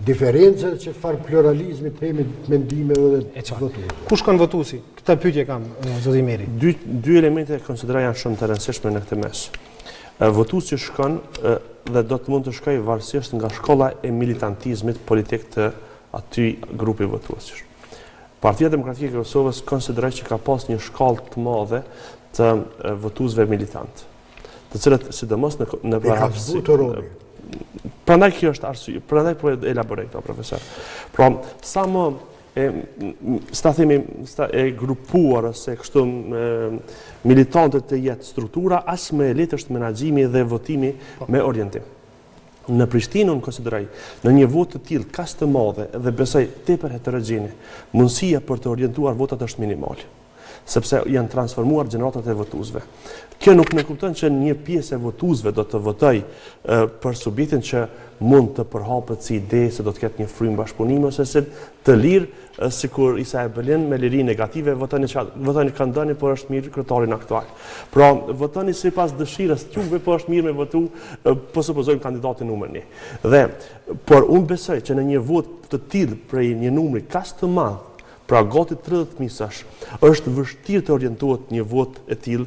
diferencë, që të farë pluralizmi të themi mendimeve dhe të votues. Ku shkon votuesi? Këtë pyetje kam, zoti Meri. Dy elemente konsideroj janë shumë të rëndësishme në këtë mes. Votuesi shkon dhe do të mund të shkojë varësisht nga shkolla e militantizmit politik të aty grupi votuesish. Partia Demokratike e Kosovës konsideroj që ka pas një shkallë të madhe të votuesve militant, të cilët sidomos në parapsi. Prandaj kjo është arsye, prandaj po elaboroj këto, profesor. Pra, sa më e grupuar ose kështu militantët të jetë struktura, aq më e lehtë është menaxhimi dhe votimi me orientim. Në Prishtinë unë konsideroj në një votë të tillë kaq të madhe dhe besoj tepër heterogjene, mundësia për të orientuar votat është minimale, sepse janë transformuar gjeneratat e votuesve. Kjo nuk ne kupton që një pjesë e votuesve do të votoj për subjektin që mund të përhapet si ide se do të ketë një frymë bashkëpunimi ose se të lirë, sikur Isa Ebelin me liri negative votoni kanë dënë, por është mirë kryetarin aktual. Pra, votoni sipas dëshirës tuaj, po është mirë me votu, po supozojmë kandidatin numër 1. Dhe por unë besoj që në një votë të tillë prej një numri kaq të madh, pra gati 30 misash, është vështirë të orientohet një votë e tillë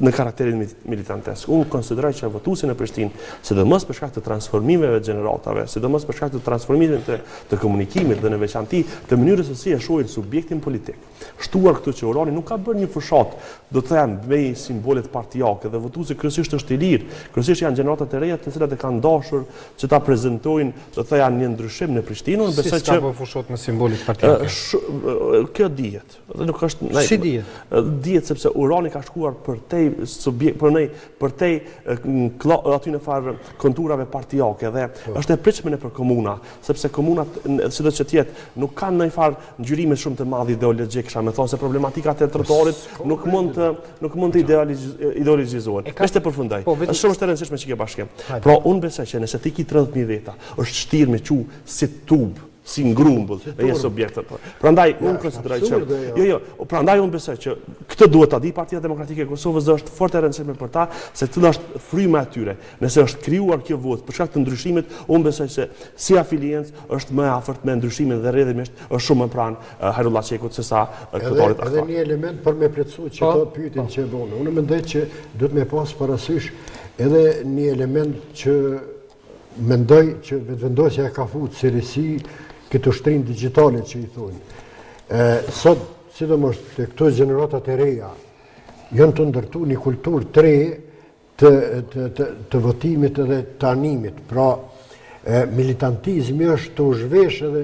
në karakterin militantesk. Unë konsideroj që votuesi në Prishtinë, sidomos për shkak të transformimeve gjeneratave, sidomos për shkak të transformimeve të komunikimit dhe në veçanti të mënyrës se si e shohin subjektin politik. Shtuar këtu që Urani nuk ka bërë një fushat, do të them, me simbolet partijake dhe votuesi kryesisht është i lirë, kryesisht janë gjeneratat e reja të cilat e kanë dashur që ta prezantojnë, do të thoya një ndryshim në Prishtinë, unë besoj që ka bërë fushat me simbolet partijake. Kjo dihet. Dhe nuk është si dihet? Dihet sepse Urani ka shkuar për te aty në farë konturave partijake dhe është e pritshme për komuna, sepse komunat, sido që tjetë, nuk kanë ndonjë farë ngjyrime shumë të madh ideologjik, kisha me thonë se problematikat e trotuarit nuk mund të ideologjizohen. Është përfundoj. Është shumë e rëndësishme që ke bashkim. Pra unë besoj që nëse ti ki 30.000 veta, është shtirë me çu si tub, si ngrumbull dhe një subjekt. Prandaj unë konsideroj që prandaj unë besoj që këtë duhet ta di Partia Demokratike e Kosovës dhe është fort e rëndësishme për ta se cila është fryma e tyre. Nëse është krijuar kjo votë për shkak të ndryshimit, unë besoj se si afiliencë është më afërt me ndryshimin dhe rrjedhimisht është shumë më pranë Hajrullah Çekut se sa kryetarit aktual. Edhe një element për me plotësuar që to pyetjen që e bënë. Unë mendoj që duhet me pas parasysh edhe një element që mendoj që vetëvendosja ka futur seriosi këtë ushtrin digjitale që i thonë. Sot, sidomos të këto gjeneratat e reja, janë të ndërtu një kulturë të re të votimit edhe të animit. Pra, militantizmi është të zhvesh edhe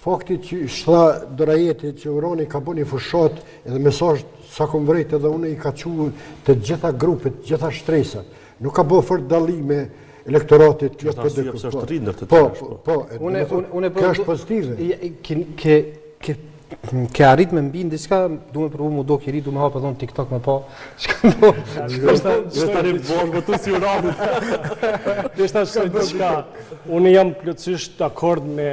fakti që shta dorajeti që Urani ka bërë një fushat edhe mesazh sa kom vrejt edhe unë i ka quë të gjitha grupet, gjitha shtresat. Nuk ka bërë fort dallime elektoratit kjo të dëkë. Unë është pozitive. ke arrit me mbi diçka, du me provu mu do kjeri, du me hapë edhe në TikTok me pa. Çka ndodh? Jo tani votu si uradit. Deshta shkoj diçka. Unë jam plotësisht dakord me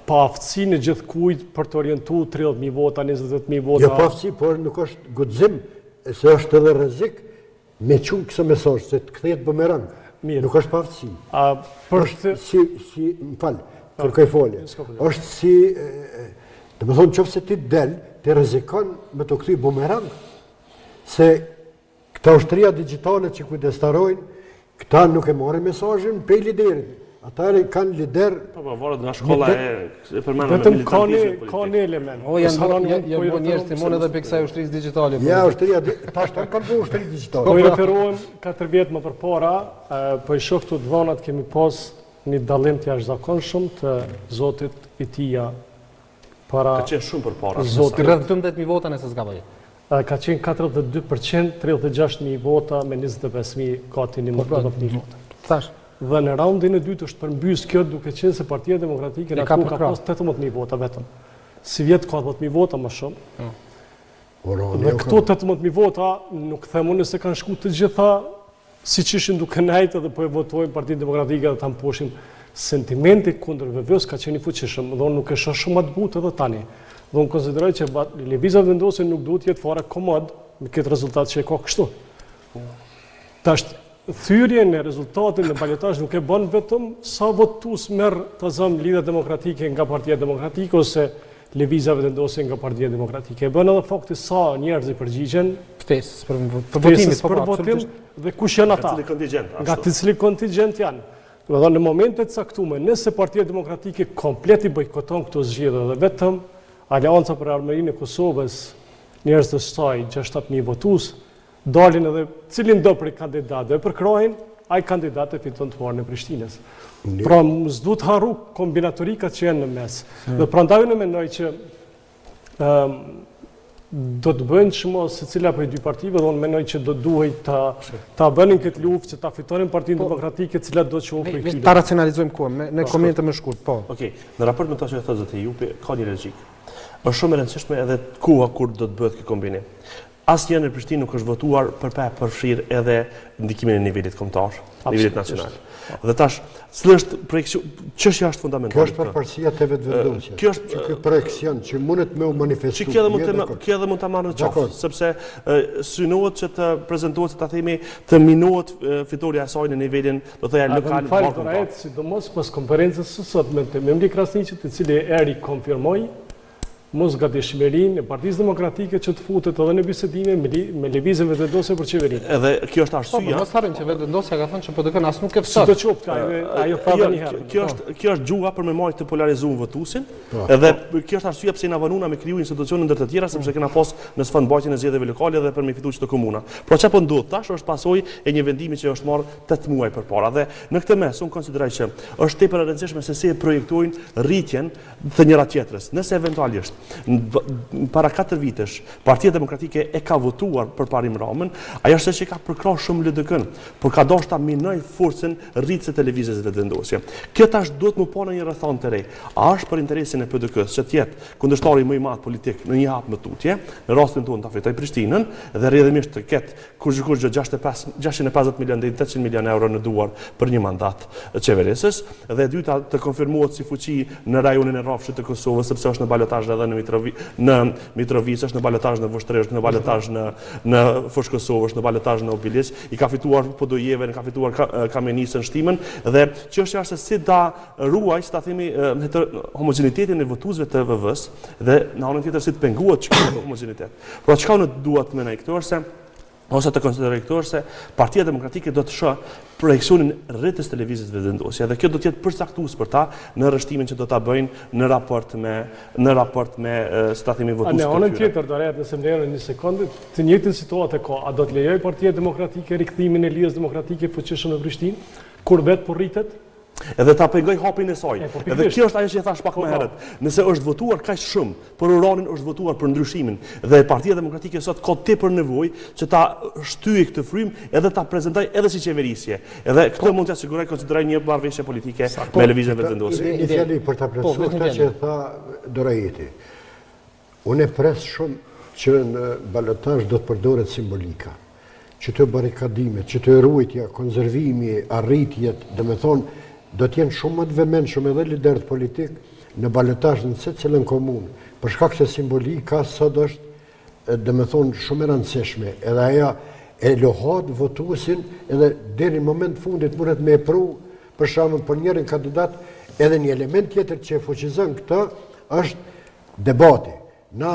paaftësinë e gjithkujt për të orientuar 30.000 vota, 20.000 vota. Jo paaftësi, por nuk është guxim, se është edhe rrezik me çun këtë mesazh se të kthehet bumerang. Mirë. Nuk është paaftësi. Për Si më fal, kërkoj folje. Është si do të thonë nëse ti del, ti rrezikon me të kthy bumerang. Se këta ushtria digjitale që kujdestarojnë, këta nuk e marrin mesazhin pe liderit. Ata kanë lider. Po varet nga shkolla e përmendëm vetëm ka një element. O janë bo njerëz timon edhe pe kësaj ushtrisë digjitale. Ja, ushtria tash kanë bërë ushtri digjitale. Po i referohem 4 vjet më përpara, po i shoh këtu të dhënat kemi pas një dallim të jashtëzakonshëm të zotit Itia para ka qenë shumë përpara. Zoti rreth 12.000 vota nëse s'gaboj. Ka qenë 42%, 36.000 vota me 25.000 gati 19.000 vota. Thash. Dhe në raundin e dytë është përmbys kjo duke qenë se Partia Demokratike në ka pas 18.000 vota vetëm. Si vjet ka 10.000 vota më shumë. Dhe këto 18.000 vota nuk them unë se kanë shku të gjitha siç ishin duke nejtë dhe po e votojnë Partinë Demokratike dhe ta mposhim. Sentimenti kundër VV-s ka qenë i fuqishëm dhe unë nuk e shoh shumë të butë edhe tani. Dhe unë konsideroj që lëvizja vendosje nuk duhet jetë fare komod me këtë rezultat që e ka kështu. Tash thyrje në rezultatin në balotazh nuk e bën vetëm sa votues merr të zëm Lidhja Demokratike nga Partia Demokratike ose lëvizja vendosje nga Partia Demokratike. E bën edhe fakti sa njerëz i përgjigjen ftesës për votim dhe kush janë ata. Nga të cili kontingjent janë. Do të thonë në momente të caktuara, nëse Partia Demokratike komplet i bojkoton këto zgjedhje dhe vetëm Aleanca për Armërinë e Kosovës, njerëz të saj 6-7.000 votues, dalin edhe cilin do prej kandidatëve përkrojnë, ai kandidat e fiton të parë në Prishtinës. Pra s'duhet harru kombinatorikat që janë në mes. Dhe prandaj unë mendoj që do të bëjnë shumë secila prej dy partive dhe unë mendoj që do duhet ta bënin këtë luftë që ta fitonin Partinë Demokratike, e cila do të shohë prej këtyre. Ta racionalizojmë kohën në komente më shkurt, po. Okej, në raport me to që thotë zoti Jupi, ka një logjik. Është shumë e rëndësishme edhe koha kur do të bëhet ky kombinim. Asnjë në Prishtinë nuk është votuar përfshir edhe ndikimin e nivelit kombëtar, nivelit nacional. Dhe tash, cila është çështja është fundamentale. Kjo është përparësia te vetëvendosja. Kjo është ky projekcion që mundet me u manifestuar. Kjo edhe mund ta marrë në qafë, sepse synohet që të prezantohet, ta themi, të minohet fitoria e saj në nivelin, do thoya lokal. Falë, sidomos pas konferencës së sotme me Memli Krasniqit, i cili eri konfirmoi mos gatishmërinë e Partisë Demokratike që të futet edhe në bisedime me lëvizjen vendosje për qeverinë. Edhe kjo është arsyeja. Mos harrojmë që vendosja ka thënë që PDK as nuk e fshat. Sidoqoftë, ajo tha një herë. Kjo është gjuha për me marrë të polarizuar votuesin. Edhe kjo është arsyeja pse na vanuna me kriju institucione ndër të tjera, sepse kena pas në sfondbajtjen e zgjedhjeve lokale dhe për me fituar çdo komunë. Por çfarë po ndodh tash është pasojë e një vendimi që është marrë 8 muaj përpara. Dhe në këtë mes unë konsideroj që është tepër e rëndësishme se si e projektojnë rritjen të njëra tjetrës. Nëse eventualisht para 4 vitesh Partia Demokratike e ka votuar për Parim Ramën, ajo është që ka përkrahur shumë LDK-n, por ka dashur ta minoj forcën rritëse të lëvizjes vetëvendosje. Kjo tash duhet më pa në një rrethon të re. A është për interesin e PDK-s që të jetë kundërshtari më i madh politik në një hap më tutje, në rastin tonë ta fitoj Prishtinën dhe rrjedhimisht të ketë kurrë 650 milion deri 800 milion euro në duar për një mandat qeverisës, dhe e dyta të konfirmohet si fuqi në rajonin e Rrafshit të Kosovës, sepse është në balotazh edhe në Mitrovica, është në balotazh në Voshtrë, është në balotazh në Fushë Kosovë, është në balotazh në Obilic, i ka fituar Podojevën, ka fituar Kamenisën, Shtimën, dhe çështja është se si ta ruaj, si ta themi, homogeneitetin e votuesve të VV-s dhe në anën tjetër si të penguat çka homogenitet. Por çka unë dua të mendoj këtu është ose të konsideroj këtu është se Partia Demokratike do të shoh projekcionin rreth televizit vetëvendosje dhe kjo do të jetë përcaktues për ta në rrështimin që do ta bëjnë në raport me si ta themi votues. Në anën tjetër do rret nëse më lejoni një sekondë, të njëjtën situatë ka, a do të lejoj Partia Demokratike rikthimin e Lidhjes Demokratike fuqishëm në Prishtinë, kur vet po rritet? Edhe ta pengoj hapin e saj. Edhe kjo është ajo që e thash pak më herët. Nëse është votuar kaq shumë, por uranin është votuar për ndryshimin dhe Partia Demokratike sot ka tepër nevojë që ta shtyjë këtë frymë edhe ta prezantojë edhe si qeverisje. Edhe këtë mund t'ia siguroj konsideroj një marrëveshje politike me lëvizjen vetëvendosje. Një fjali për ta plotësuar këtë që tha Dorajeti. Unë e pres shumë që në balotazh do të përdoret simbolika, që të barikadimet, që të ruajtja, konservimi, arritjet, do të jenë shumë më të vëmendshëm edhe liderët politik në balotazh në secilën komunë, për shkak se simbolika sot është shumë e rëndësishme, edhe ajo e lohat votuesin edhe deri në moment fundit mundet me pru për shembull për njërin kandidat. Edhe një element tjetër që e fuqizon këtë është debati. Na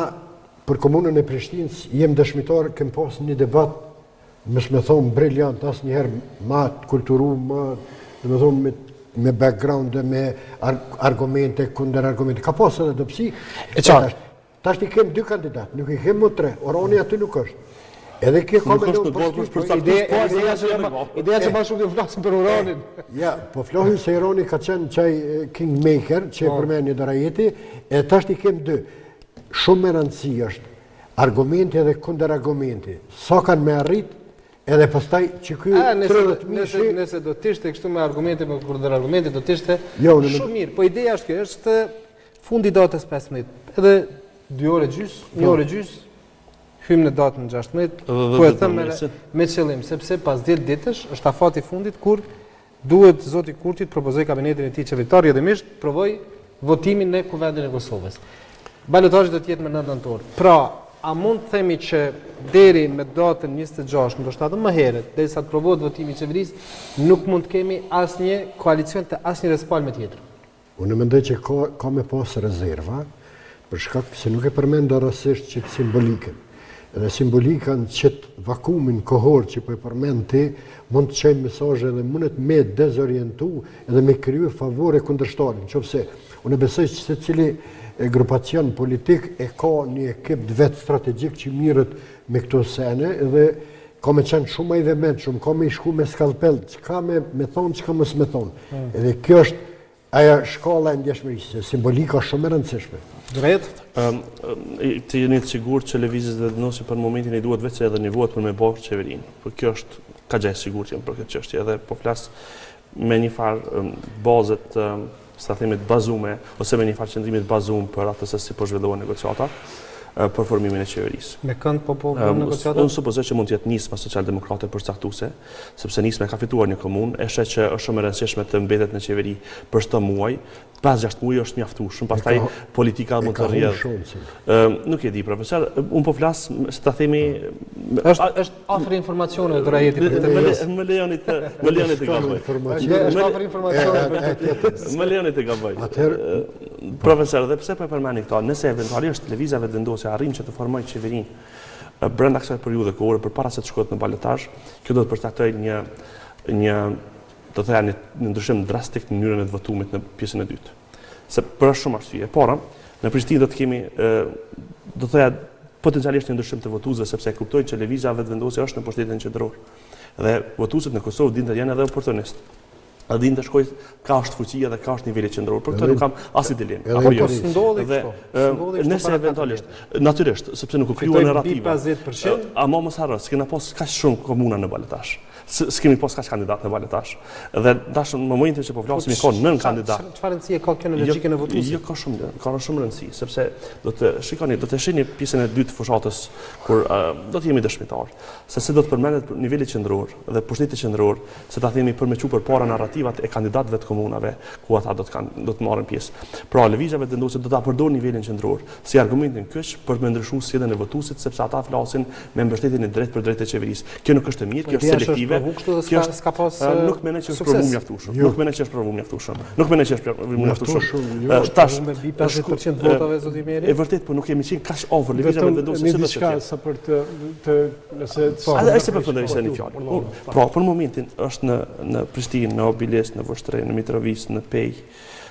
për komunën e Prishtinës jem dëshmitar, kem pas një debat, me thonë briljant, asnjëherë më të kulturuar, më me background, me argumente, kundër argumente. Ka pas edhe dobësi. E qartë. Tash i kem 2 kandidat, nuk i kem më 3. Orani aty nuk është. Edhe kjo ka me ideja që ma shumë të flasim për Uranin. Ja, po flohim se Urani ka qenë qaj kingmaker, që e përmeni Darajeti, e tash i kem 2. Shumë me rëndësi është argumenti edhe kundër argumenti. Sa kanë me arrit, edhe pastaj që kjo 30.000... Nëse do t'ishte kështu me argumenti, me kundër argumenti, do t'ishte shumë mirë. Po ideja është kjo, është fundi datës 15, edhe 2 orë gjys, 1 orë gjys, hymë në datën 16, po e thëmë me qëllim, sepse pas 10 ditësh është afati fundit kur duhet Zoti Kurtit propozoj kabinetin e tij qeveritar, jedimisht provoj votimin në Kuvendin e Kosovës. Balotazhi do të jetë më 9 nëntor. Pra, a mund të themi që deri me datën 26, ndoshta edhe më herët, derisa të provohet votimi i qeverisë, nuk mund të kemi asnjë koalicion të asnjë palme tjetër? Unë mendoj që ka me pas rezerva, për shkak se nuk e përmend rastësisht që simbolikën. Edhe simbolika në qëtë vakumin kohor që po e përmend ti, mund të qejmë mesazhe dhe mundet me dezorientu edhe me kriju favore kundërshtarin. Qofse, unë besoj që secili grupacion politik e ka një ekip vet strategjik që mirët me këto sene edhe ka me qenë shumë më i vëmendshëm, ka me i shku me skalpell, çka me thonë, çka mos me thonë. Edhe kjo është ajo shkalla e ndjeshmërisë, simbolika shumë e rëndësishme. Drejt? Të jeni të sigurt që lëvizjes dhe vendosje për momentin i duhet vetë edhe një vot për me bërë qeverinë. Por kjo është ka gjë sigurt jam për këtë çështje, edhe po flas me një farë bazet stathimit bazume ose me një farë qëndrimit bazum për atë se si po zhvillohen negociatat për formimin e qeverisë. Me kënd po negociatat? Unë supozoj që mund të jetë nisma socialdemokrate përcaktuese, sepse nisma ka fituar një komunë, e sheh që është shumë e rëndësishme të mbetet në qeveri për çdo muaj. 5-6 muaj është mjaftueshëm, pastaj politika mund të rrjedhë. Nuk e di profesor, unë po flas se ta themi është afër informacione Darajeti për këtë. Më lejoni të gaboj. Është afër informacione. Më lejoni të gaboj. Profesor, dhe pse po e përmeni këto? Nëse eventualisht lëvizja vendosje arrin që të formojë qeverinë brenda kësaj periudhe kohore përpara se të shkohet në balotazh, kjo do të përcaktojë një do të thoya një ndryshim drastik në mënyrën e të votumit në pjesën e dytë. Se për shumë arsye. Por në Prishtinë do të kemi do të thoya potencialisht një ndryshim të votuesve sepse kuptojnë që lëvizja vendosje është në pushtetin qendror. Dhe votuesit në Kosovë dinë të janë edhe oportunistë. A din të shkoj ka është fuqia dhe ka është niveli qendror. Për këtë nuk kam as dilemë. Apo jo. Nëse eventualisht, natyrisht, sepse nuk u krijua narrativa. 50%. Ama mos harro, s'kena pas kaq shumë komuna në balotazh. S'kemi pas kaq kandidat në balotazh. Dhe tash në momentin që po flasim ka 9 kandidat. Çfarë rëndësie ka kjo në logjikën e votuesit? Jo, ka shumë rëndësi, sepse do të shihni pjesën e dytë të fushatës kur do të jemi dëshmitar. Se do të përmendet niveli qendror dhe pushteti qendror, se ta themi për me çu përpara narrativat e kandidatëve të komunave ku ata do të marrin pjesë. Pra lëvizjave vendosje do ta përdor nivelin qendror si argumentin kyç për të ndryshuar sjelljen e votuesit sepse ata flasin me mbështetjen e drejtë për drejtë të qeverisë. Kjo nuk është e mirë, kjo është selektive. Kjo s'ka pas nuk mendoj që është provuar mjaftueshëm. Nuk mendoj që është provuar mjaftueshëm. Tash me 50% votave zoti Meri. E vërtet, po nuk kemi qenë kaq over lëvizjave vendosje se diçka sa për të nëse ai përfundoi se një fjalë. Pra, për momentin është në Prishtinë, në Obilis, në Voshtrë, në Mitrovic, në Pej,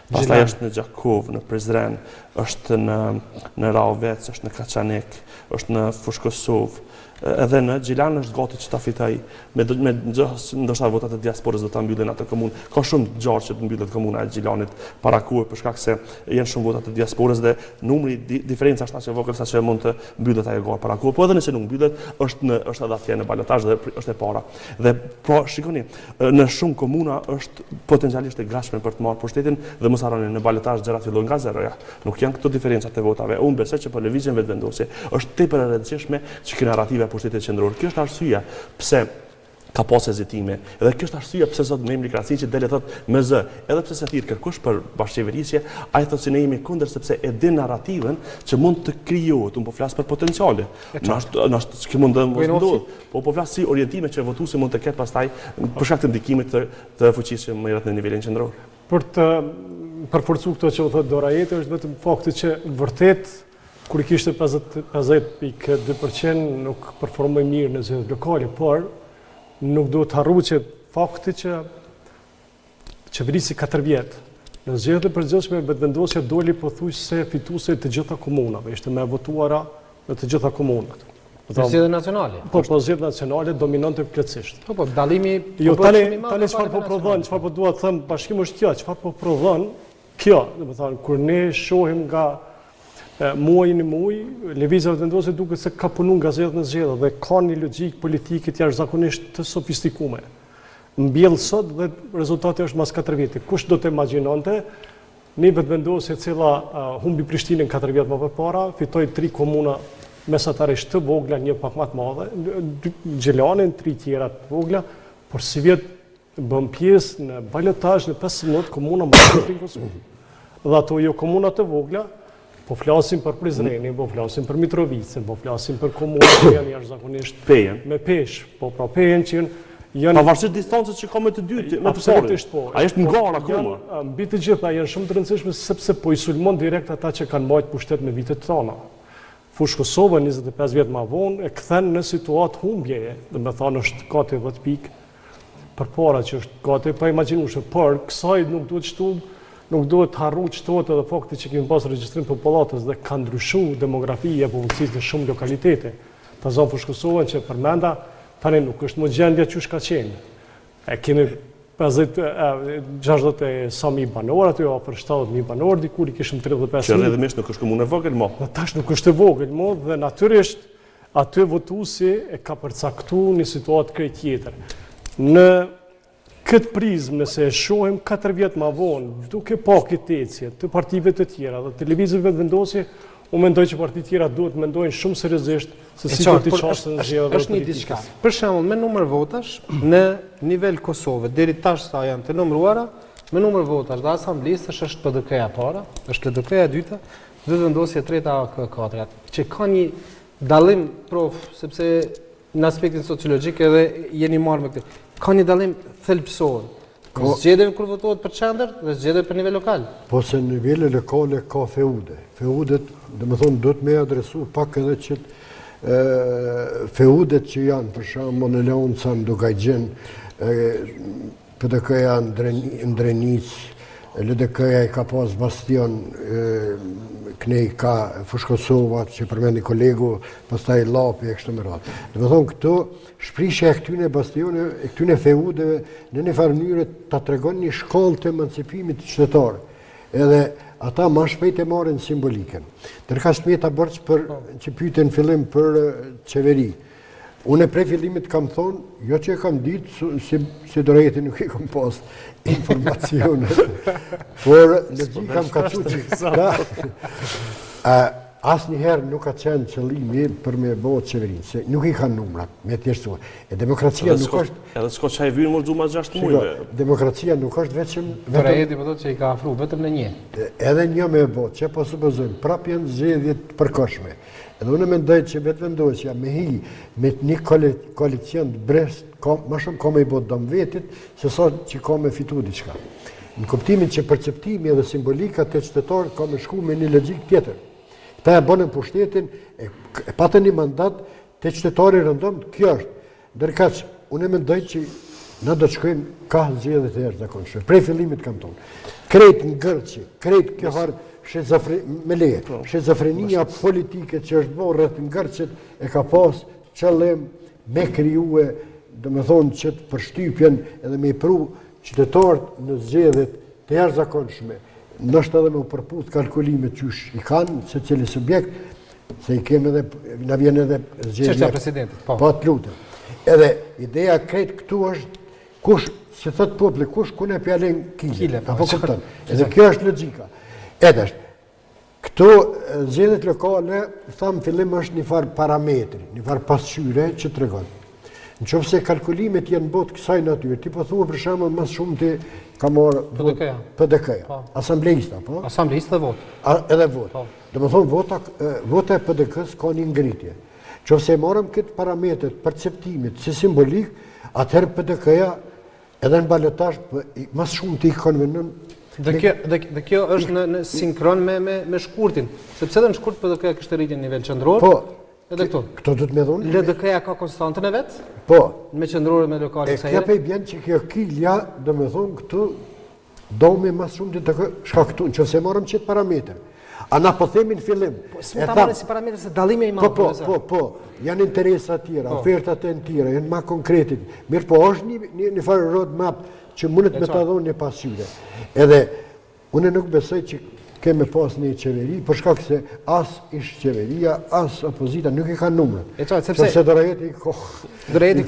pastaj është në Gjakov, në Prizren, është në Raovec, është në Kaçanek, është në Fushkosov, edhe në Gjilan është gati që ta fitoj me ndoshta votat e diasporës do ta mbyllen atë komunë. Ka shumë gjarë që të mbyllet komuna e Gjilanit para kohë për shkak se janë shumë votat e diasporës dhe numri diferenca është aq e vogël sa që mund të mbyllet ajo garë para kohë. Po edhe nëse nuk mbyllet, është edhe atje në balotazh dhe është e para. Dhe po shikoni, në shumë komuna është potencialisht e gatshme për të marrë pushtetin dhe mos harroni në balotazh gjërat fillojnë nga zeroja. Nuk janë këto diferencat e votave. Unë besoj që për lëvizjen vetvendosje është tepër e rëndësishme që kjo narrative e pushtetit qendror. Kjo është arsyeja pse ka pas hezitime. Edhe kjo është arsyeja pse sot membri i krahësisë që dele thotë me zë, edhe pse se thirr kërkush për bashkëqeverisje, ai thotë se ne jemi kundër sepse e din narrativën që mund të krijohet, unë po flas për potenciale. Që mund të mos ndodh. Po flas si orientime që votuesi mund të ketë pastaj për shkak të ndikimit të fuqisë që merret në nivelin qendror. Për të përforcuar këtë që u thotë Dora Jete është vetëm fakti që vërtet kur i kishte 50.2% nuk performoi mirë në zgjedhjet lokale, por nuk duhet harru që fakti që qeverisi 4 vjet në zgjedhjet e përgjithshme vetvendosja doli pothuajse fituese të gjitha komunave, ishte më votuara në të gjitha komunat. Zgjedhje nacionale. Po zgjedhje nacionale dominante plotësisht. Po dallimi jo tani çfarë po prodhon, çfarë po dua të them, bashkimi është kjo, çfarë po prodhon kjo, domethënë kur ne shohim nga muaj në muaj, lëvizja vendose duket se ka punu nga zgjedhje në zgjedhje dhe ka një logjik politike të jashtëzakonisht të sofistikuar. Mbjell sot dhe rezultati është mas 4 vjetë. Kush do të imagjinonte një vetvendosje e cila humbi Prishtinën 4 vjet më përpara, fitoi 3 komuna mesatarisht të vogla, një pak më të madhe, Gjilanin, 3 tjera të vogla, por si vjet bën pjesë në balotazh në 15 komuna më të në Kosovë. Dhe ato jo komuna të vogla, po flasim për Prizrenin, po flasim për Mitrovicën, po flasim për komunat që janë jashtëzakonisht me peshë, po pra Pejen që janë pavarësisht distancës që ka me të dytë, me pësorit. Ai është në garë akoma. Mbi të gjitha janë shumë të rëndësishme sepse po i sulmon direkt ata që kanë mbajtur pushtet me vitet tona. Fushë Kosova 25 vjet më vonë e kthen në situatë humbjeje, domethënë është gati 10 pikë përpara që është gati pa imagjinueshme, por kësaj nuk duhet shtum. Nuk duhet harru çtohet edhe fakti që kemi pas regjistrim popullatës dhe ka ndryshuar demografia e popullsisë në shumë lokalitete. Ta zonë Fushë Kosovën që përmenda tani nuk është më gjendja që ka qenë. E kemi 60 sa mijë banor aty, afër 70.000 banor, dikur i kishim 35.000. Që rrjedhimisht nuk është komunë e vogël më. Tash nuk është e vogël më dhe natyrisht aty votuesi e ka përcaktuar një situatë krejt tjetër. Në këtë prizmë, nëse e shohim 4 vjet më vonë, duke pa kitecje të partive të tjera dhe televizorëve vendosje, unë mendoj që partitë tjera duhet mendojnë shumë seriozisht se si do të çastin zgjedhjet. Është një diçka. Për shembull, me numër votash në nivel Kosovë, deri tash sa janë të numëruara, me numër votash dhe asamblesësh është PDK-ja para, është LDK-ja e dyta, dhe vendosja e treta AK4, që ka një dallim sepse në aspektin sociologjik edhe jeni marrë me këtë. Ka një dallim thelbësor. Zgjedhjeve kur votohet për qendër dhe zgjedhjeve për nivel lokal. Po se në nivele lokale ka feude. Feudet, domethënë duhet me adresu pak edhe që feudet që janë, për shembull në Leonca, në Dogajgjen, PDK-ja në Drenic, LDK-ja i ka pas Bastion, Knej ka Fushë Kosova, që përmendi kolegu, pastaj Lapi e kështu me radhë. Domethënë këto shprishja e këtyne bastione, e këtyne feudeve në një farë mënyrë ta tregon një shkollë të emancipimit qytetar. Edhe ata më shpejt e marrin simbolikën. Ndërka Smeta Borç që pyeten fillim për qeveri. Unë prej fillimit kam thonë, jo që e kam ditë, si Dora Jete nuk i kam pas informacionet, por logjik kam kacu që asnjëherë nuk ka qenë qëllimi për me bëhet qeverinë, se nuk i kanë numrat, me thjeshtësuar. E demokracia nuk është... Edhe s'ka çaj vyrë më gjumë 6 muajve. Demokracia nuk është vetëm... Dora Jete po thotë që i ka afru vetëm në një. Edhe një me bëhet, që po supozojmë, prap janë zgjedhjet përkohshme. Edhe unë mendoj që vetvendosja me hi me një koalicion të brest, më shumë ka me i botë dëmë vetit, se sa që ka me fitu diçka. Në kuptimin që perceptimi edhe simbolika të qytetarë ka me shku me një logjik tjetër. Ta e bënën pushtetin, e patën një mandat të qytetari rëndom, kjo është. Ndërkaq, unë mendoj që na do të shkojmë ka zgjedhje të jashtëzakonshme. Prej fillimit kam thonë. Krejt ngërçi, krejt kjo harë shizofrenia politike që është bërë rreth ngërçit e ka pas qëllim me krijuar, domethënë që të përshtypjen edhe me pru qytetarët në zgjedhjet të jashtëzakonshme, ndoshta edhe me u përputh kalkulimet qysh i kanë secili subjekt, se i kemi edhe na vjen edhe zgjedhja Çështja e presidentit, po. Po, të lutem. Edhe ideja krejt këtu është kush, si thot populli, kush ku ne pjalen kile, po, apo kupton. Edhe kjo është logjika. Edhe këtu zgjedhjet lokale, tham fillim është një farë parametri, një farë pasqyre që tregon. Nëse kalkulimet janë botë kësaj natyre, ti po thua për shembull më shumë ti ka marrë PDK-ja, asambleista, po? Asambleista dhe vot. Edhe vot. Domethënë vota e PDK-s ka një ngritje. Nëse marrim këtë parametër perceptimit si simbolik, atëherë PDK-ja edhe në balotazh më shumë ti konvenon. Dhe kjo është në sinkron me shkurtin, sepse edhe në shkurt PDK-ja kishte rritje në nivel qendror. Po. Edhe këtu. Këto do të më thonë. LDK-ja ka konstantën e vet? Po. Me qendrore me lokale kësaj. Kjo pe bën që kjo kilja, domethënë këtu do me më shumë të shkaktuar, nëse marrim çet parametër. Ana po themi në fillim. Po s'mund ta marrë si parametër se dallimi i madh. Po. Janë interesa të tjera, ofertat e tjera, janë më konkrete. Mirë, po është një farë roadmap që mundet me ta dhënë një pasqyrë. Edhe unë nuk besoj që kemi pas një qeveri, për shkak se as ish qeveria, as opozita nuk i kanë numrat. Sepse do rejeti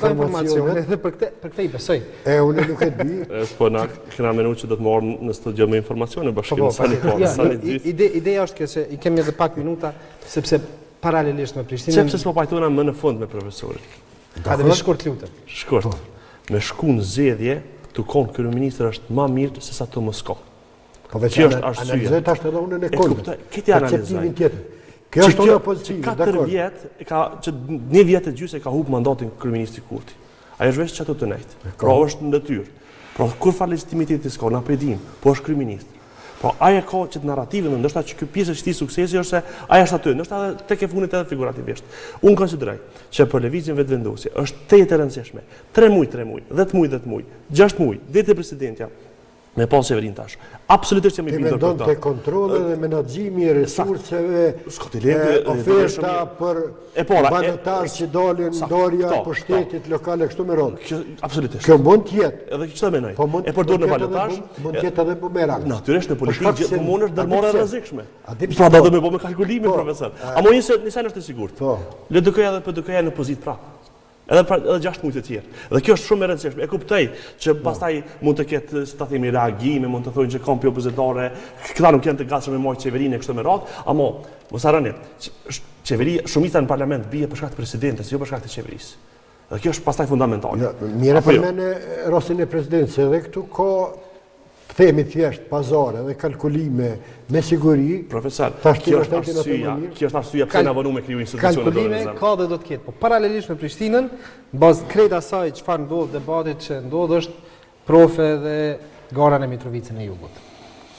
ka informacione, edhe për këtë i besoj. Unë nuk e di. Po na kena menu që do të marrë në studio me informacione bashkim sa një Ideja është që i kemi edhe pak minuta, sepse paralelisht me Prishtinën. Sepse s'po pajtona më në fund me profesorin. Ka dhe shkurt lutem. Shkurt. Me shku në zgjedhje, tukon kryeministri është më mirë se sa të Moskov. Po veç analizojt ashtë edhe unë në kolme. Këti analizojt. Kjo është një opozitiv, dakor. 4 vjet, që 1 vjet e gjysë e ka hup mandatin kryeministri Kurti. Ajo është veç që ato të nejtë. Pra është në detyrë. Pra kur fa legitimiteti s'ka, na pedim, po është kryeministri. Po aja ka që të narrativën, ndoshta që kjo pjesë është ti suksesi është se aja është aty, ndoshta edhe tek e funit edhe figurativisht. Unë konsideroj që për lëvizjen vetëvendosje është tetë e rëndësishme. 3 muaj, 10 muaj, 6 muaj, deri te presidentja me Paul Severin tash. Absolutisht jam i bindur për këtë. Të kontrole dhe menaxhimi i resurseve, oferta për balotazh që dalin ndorja pushtetit lokale kështu me radhë. Absolutisht. Kjo mund të jetë. Edhe çfarë mendoj? E përdor në balotazh. Mund të jetë edhe bumerang. Natyrisht në politikë gjithë komunë është dërmora e rrezikshme. Pra do të më bëjmë kalkulime profesor. A mund nisë është e sigurt. LDK-ja dhe PDK-ja në pozitë prapë. Edhe 6 muaj të tjerë. Dhe kjo është shumë e rëndësishme. E kuptoj që pastaj mund të ketë, ta themi, reagime, mund të thonë që kampi opozitare, këta nuk janë të gatshëm me marrë qeverinë e kështu me radhë, ama mos harroni, qeveria, shumica në parlament bie për shkak të presidentes, jo për shkak të qeverisë. Dhe kjo është pastaj fundamentale. Mire për mene rastin e presidentës, edhe këtu ka themi thjesht pazare dhe kalkulime me siguri. Profesor, kjo është arsyeja pse na vonu me kriju institucione. Kalkulime ka dhe do të ketë, po paralelisht me Prishtinën, bazë krejt asaj çfarë ndodh debatit që ndodh është profe dhe gara në Mitrovicën e Jugut.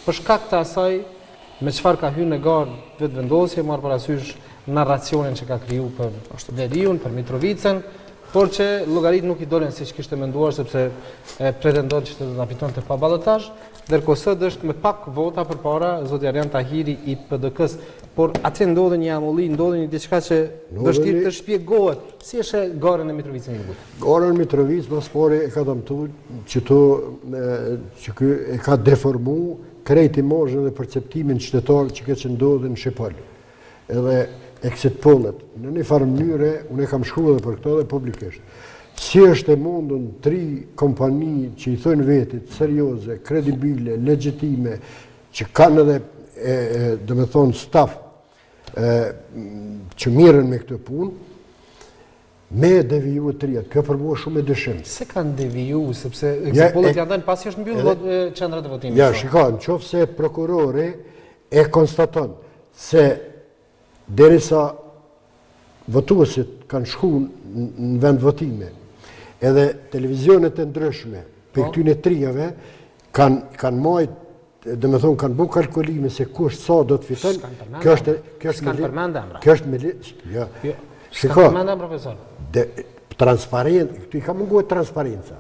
Për shkak të asaj me çfarë ka hyrë në garë vetëvendosje, marr parasysh narracionin që ka kriju për Veriun, për Mitrovicën, por që llogarit nuk i dolen siç kishte menduar sepse pretendon që të na fitonte pa ballotazh, ndërkohë është me pak vota përpara zoti Arjan Tahiri i PDK-s, por atë ndodhi një amulli, ndodhi një diçka që vështirë të shpjegohet. Si është gara në Mitrovicën e Jugut? Gara në Mitrovicë më spore e ka dëmtuar që ky e ka deformu krejt imazhin dhe perceptimin qytetar që këtë që ndodhi në Shqipëri. Edhe exit pollet, në një farë mënyre, unë e kam shkruar edhe për këto dhe publikisht. Si është e mundun 3 kompani që i thojnë vetit, serioze, kredibile, legjitime, që kanë edhe, do me thonë, staf që miren me këtë punë, me deviju të rjetë. Kjo përbua shumë e dëshim. Se kanë deviju, sepse exit pollet janë dhënë pasi është mbyllur qendrat e votimit. Ja, shikon, qofse prokurori e konstaton se derisa votuesit kanë shku në vend votime, edhe televizionet e ndryshme, për këtyne trijave, kanë majt, dhe me thonë, kanë bu kalkulime se kush sa do të fiton, kjo është S'kan përmenda, profesor? Transparent, këtu i ka munguar transparenca.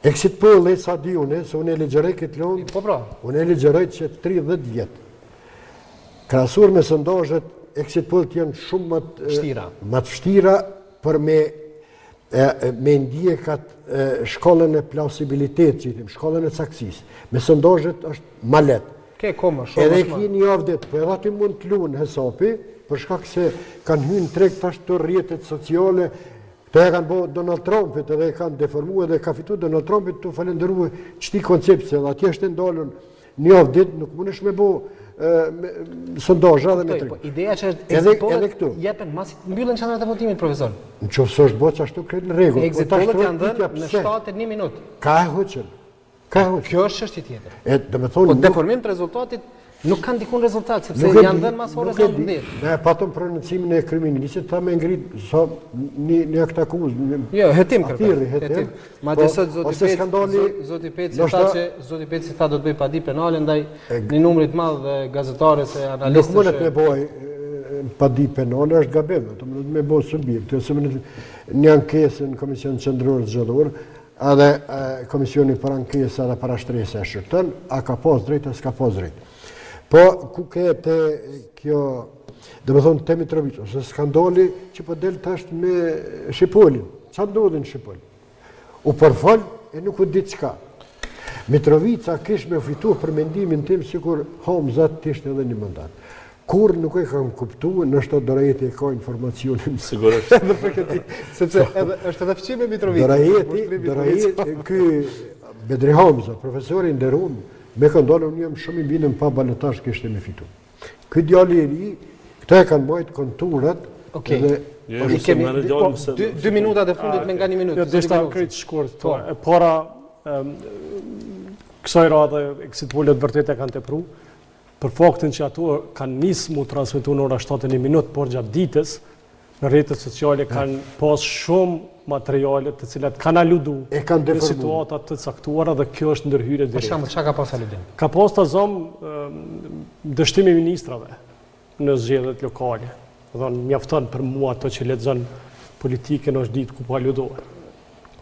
Exit polli, sa di une, se unë e legjeroj këtë lonë, unë e legjeroj që 30 vjetë. Krahasuar me sondazhet, exit pollit janë shumë më të vështira, për me ndjekat shkollën e plausibilitet, që i thim, shkollën e saksisë. Me sondazhet është ma lehtë. Ke koma shumë. Edhe ki një javë ditë, po edhe aty mund të lunë hesapi, për shkak se kanë hyrë treg tash të rrjetet sociale. Këto e kanë bërë Donald Trumpit edhe e kanë deformuar edhe ka fituar Donald Trumpit të falendëruar çti koncept, se atje është ndalën një javë ditë, nuk mundesh me bë sondazhe edhe me treg. Ideja që edhe këtu. Jepen masi mbyllen çantrat e votimit, profesor. Nëse është bërë ashtu këtë në rregull. Exit pollet janë dhënë në 7-1 minutë. Ka hoqën. Kjo është çështje tjetër. Do të thonë Po deformim të rezultatit nuk kanë dikun rezultat, sepse janë dhënë mas orës 19. Ne patëm prononcimin e kriminalistit, ta me ngrit sa një akt akuzë. Jo, hetim kërkon. Hetim. Madje sot zoti Peci tha do të bëj padi penale ndaj një numri të madh gazetarëve e analistëve. Nuk mundet me bëj padi penale, është gabim, do të me bëj subjekt, ose një ankesë në Komisionin Qendror të Zgjedhur, edhe Komisioni për ankesa dhe parashtresa e shërtën, a ka pas drejt, a s'ka pas drejt. Po, ku ke te kjo, dhe me thonë te Mitrovica, ose skandali që po del të është me Shqipolin. Qa ndodhin Shqipol? U përfol e nuk u ditë qka. Mitrovica kish me fitu për mendimin tim sikur Hamzat t'ishtë edhe një mandat. Kur nuk e kam kuptu, nështë të Dorajeti e ka informacionin. Sigurisht. Sepse është edhe fqim e Mitrovica. Dorajeti, ky Bedri Hamza, profesori nderuar, me kanë dalë unë jam shumë i bindur pa balotash kishte me fitu. Ky djali i ri, këta e kanë bajt konturat. Okej. I kemi 2 minutat e fundit me nga 1 minutë. Jo, deshta krejt shkurt. E para kësaj radhe exit pollet vërtet e kanë tepru. Për faktin që ato kanë nisë mu transmitu në ora 7:01 minutë, por gjatë ditës, në rrjetet sociale kanë pas shumë materiale të cilat kanë aludu në situatat të caktuara dhe kjo është ndërhyrje direkt. Për shembull, çka ka pas aludim? Ka pas të dështimi ministrave në zgjedhjet lokale. Thonë, mjafton për mua ato që lexon politikën është ditë ku po aludohet.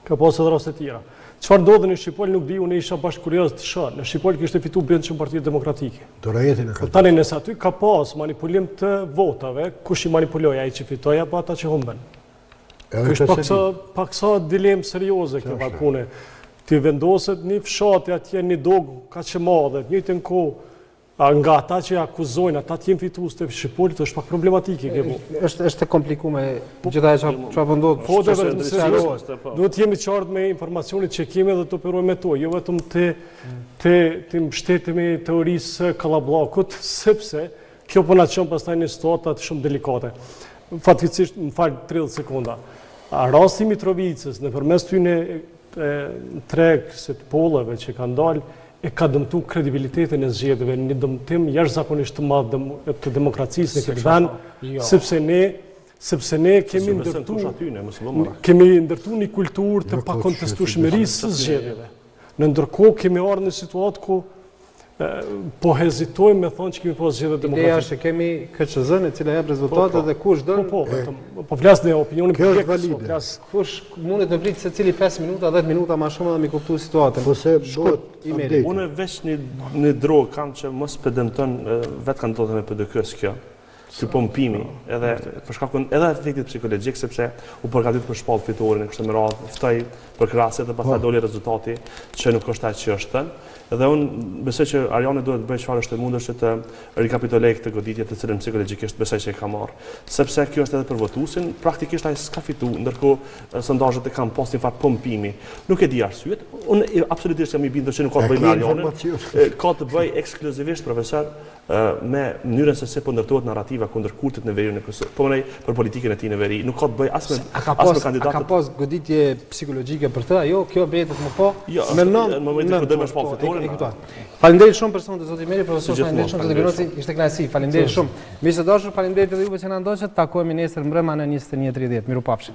Ka pas edhe raste tjera. Çfarë ndodhi në Shqipëri nuk di, unë isha bashkë kurioz të shoh. Në Shqipëri kishte fitu brendshëm Partia Demokratike. Dorajetin e ka. Tani nëse aty ka pas manipulim të votave, kush i manipuloi, ai që fitoi apo ata që humben? Është pak sa dilemë serioze kjo pune. Ti vendoset një fshati atje një dog kaq e madhe, në njëjtën kohë nga ata që akuzojnë, ata të jenë fitues të Shqipërit, është pak problematike kjo. Është e komplikuar gjithë ajo çfarë ndodh. Po duhet jemi të qartë me informacionet që kemi dhe të operojmë me to, jo vetëm të mbështetemi teorisë kallabllakut, sepse kjo po na çon pastaj në situata shumë delikate. Fatkeqësisht, më fal 30 sekonda. Rasti i Mitrovicës nëpërmes tyne treg se të pollave që kanë dalë e ka dëmtu kredibilitetin e zgjedhjeve, një dëmtim jashtëzakonisht të madh të demokracisë në këtë vend, sepse ne kemi ndërtu një kulturë të pakontestueshmërisë së zgjedhjeve. Në ndërkohë kemi ardhur në situatë ku po hezitojmë me thonë që kemi pas zgjedhje demokratike. Ideja është që kemi KQZ-n e cila jep rezultatet dhe kush dën. Po flas në opinionin publik, kush mundet të vrit secili 5 minuta, 10 minuta më shumë dhe mi kuptu situatën. Po se bëhet unë veç një drogë kam që mos përdëmton vetë kanë ndodhur me PDK-s kjo. Ky pompimi, edhe për shkakun edhe efektit psikologjik, sepse u përgatit për shpallë fitorin e kështë më radhë, ftoj për krasje dhe pastaj doli rezultati që nuk është ai që është. Edhe unë besoj që Ariane duhet të bëjë çfarë është e mundur që të rikapitolojë këtë goditje të cilën psikologjikisht besoj që e ka marrë. Sepse kjo është edhe për votuesin, praktikisht ai s'ka fituar, ndërkohë sondazhet e kanë pas një fat pompimi. Nuk e di arsyet. Unë absolutisht jam i bindur që nuk ka të bëjë me Ariane. Ka të bëjë ekskluzivisht profesor me mënyrën se si po ndërtohet narrativa kundër Kurtit në Veriun e Kosovës. Po për politikën e tij në Veri, nuk ka të bëjë as me kandidatët. Ka pas goditje psikologjike për të, jo, kjo bëhet më po. Në momentin kur do të shpall fitoren. Faleminderit shumë personat e zotit Meri, profesor, faleminderit shumë zoti Ginoci, ishte kënaqësi. Faleminderit shumë. Miq të dashur, faleminderit edhe juve që na ndoqët. Takohemi nesër mbrëma në 21:30. Mirupafshim.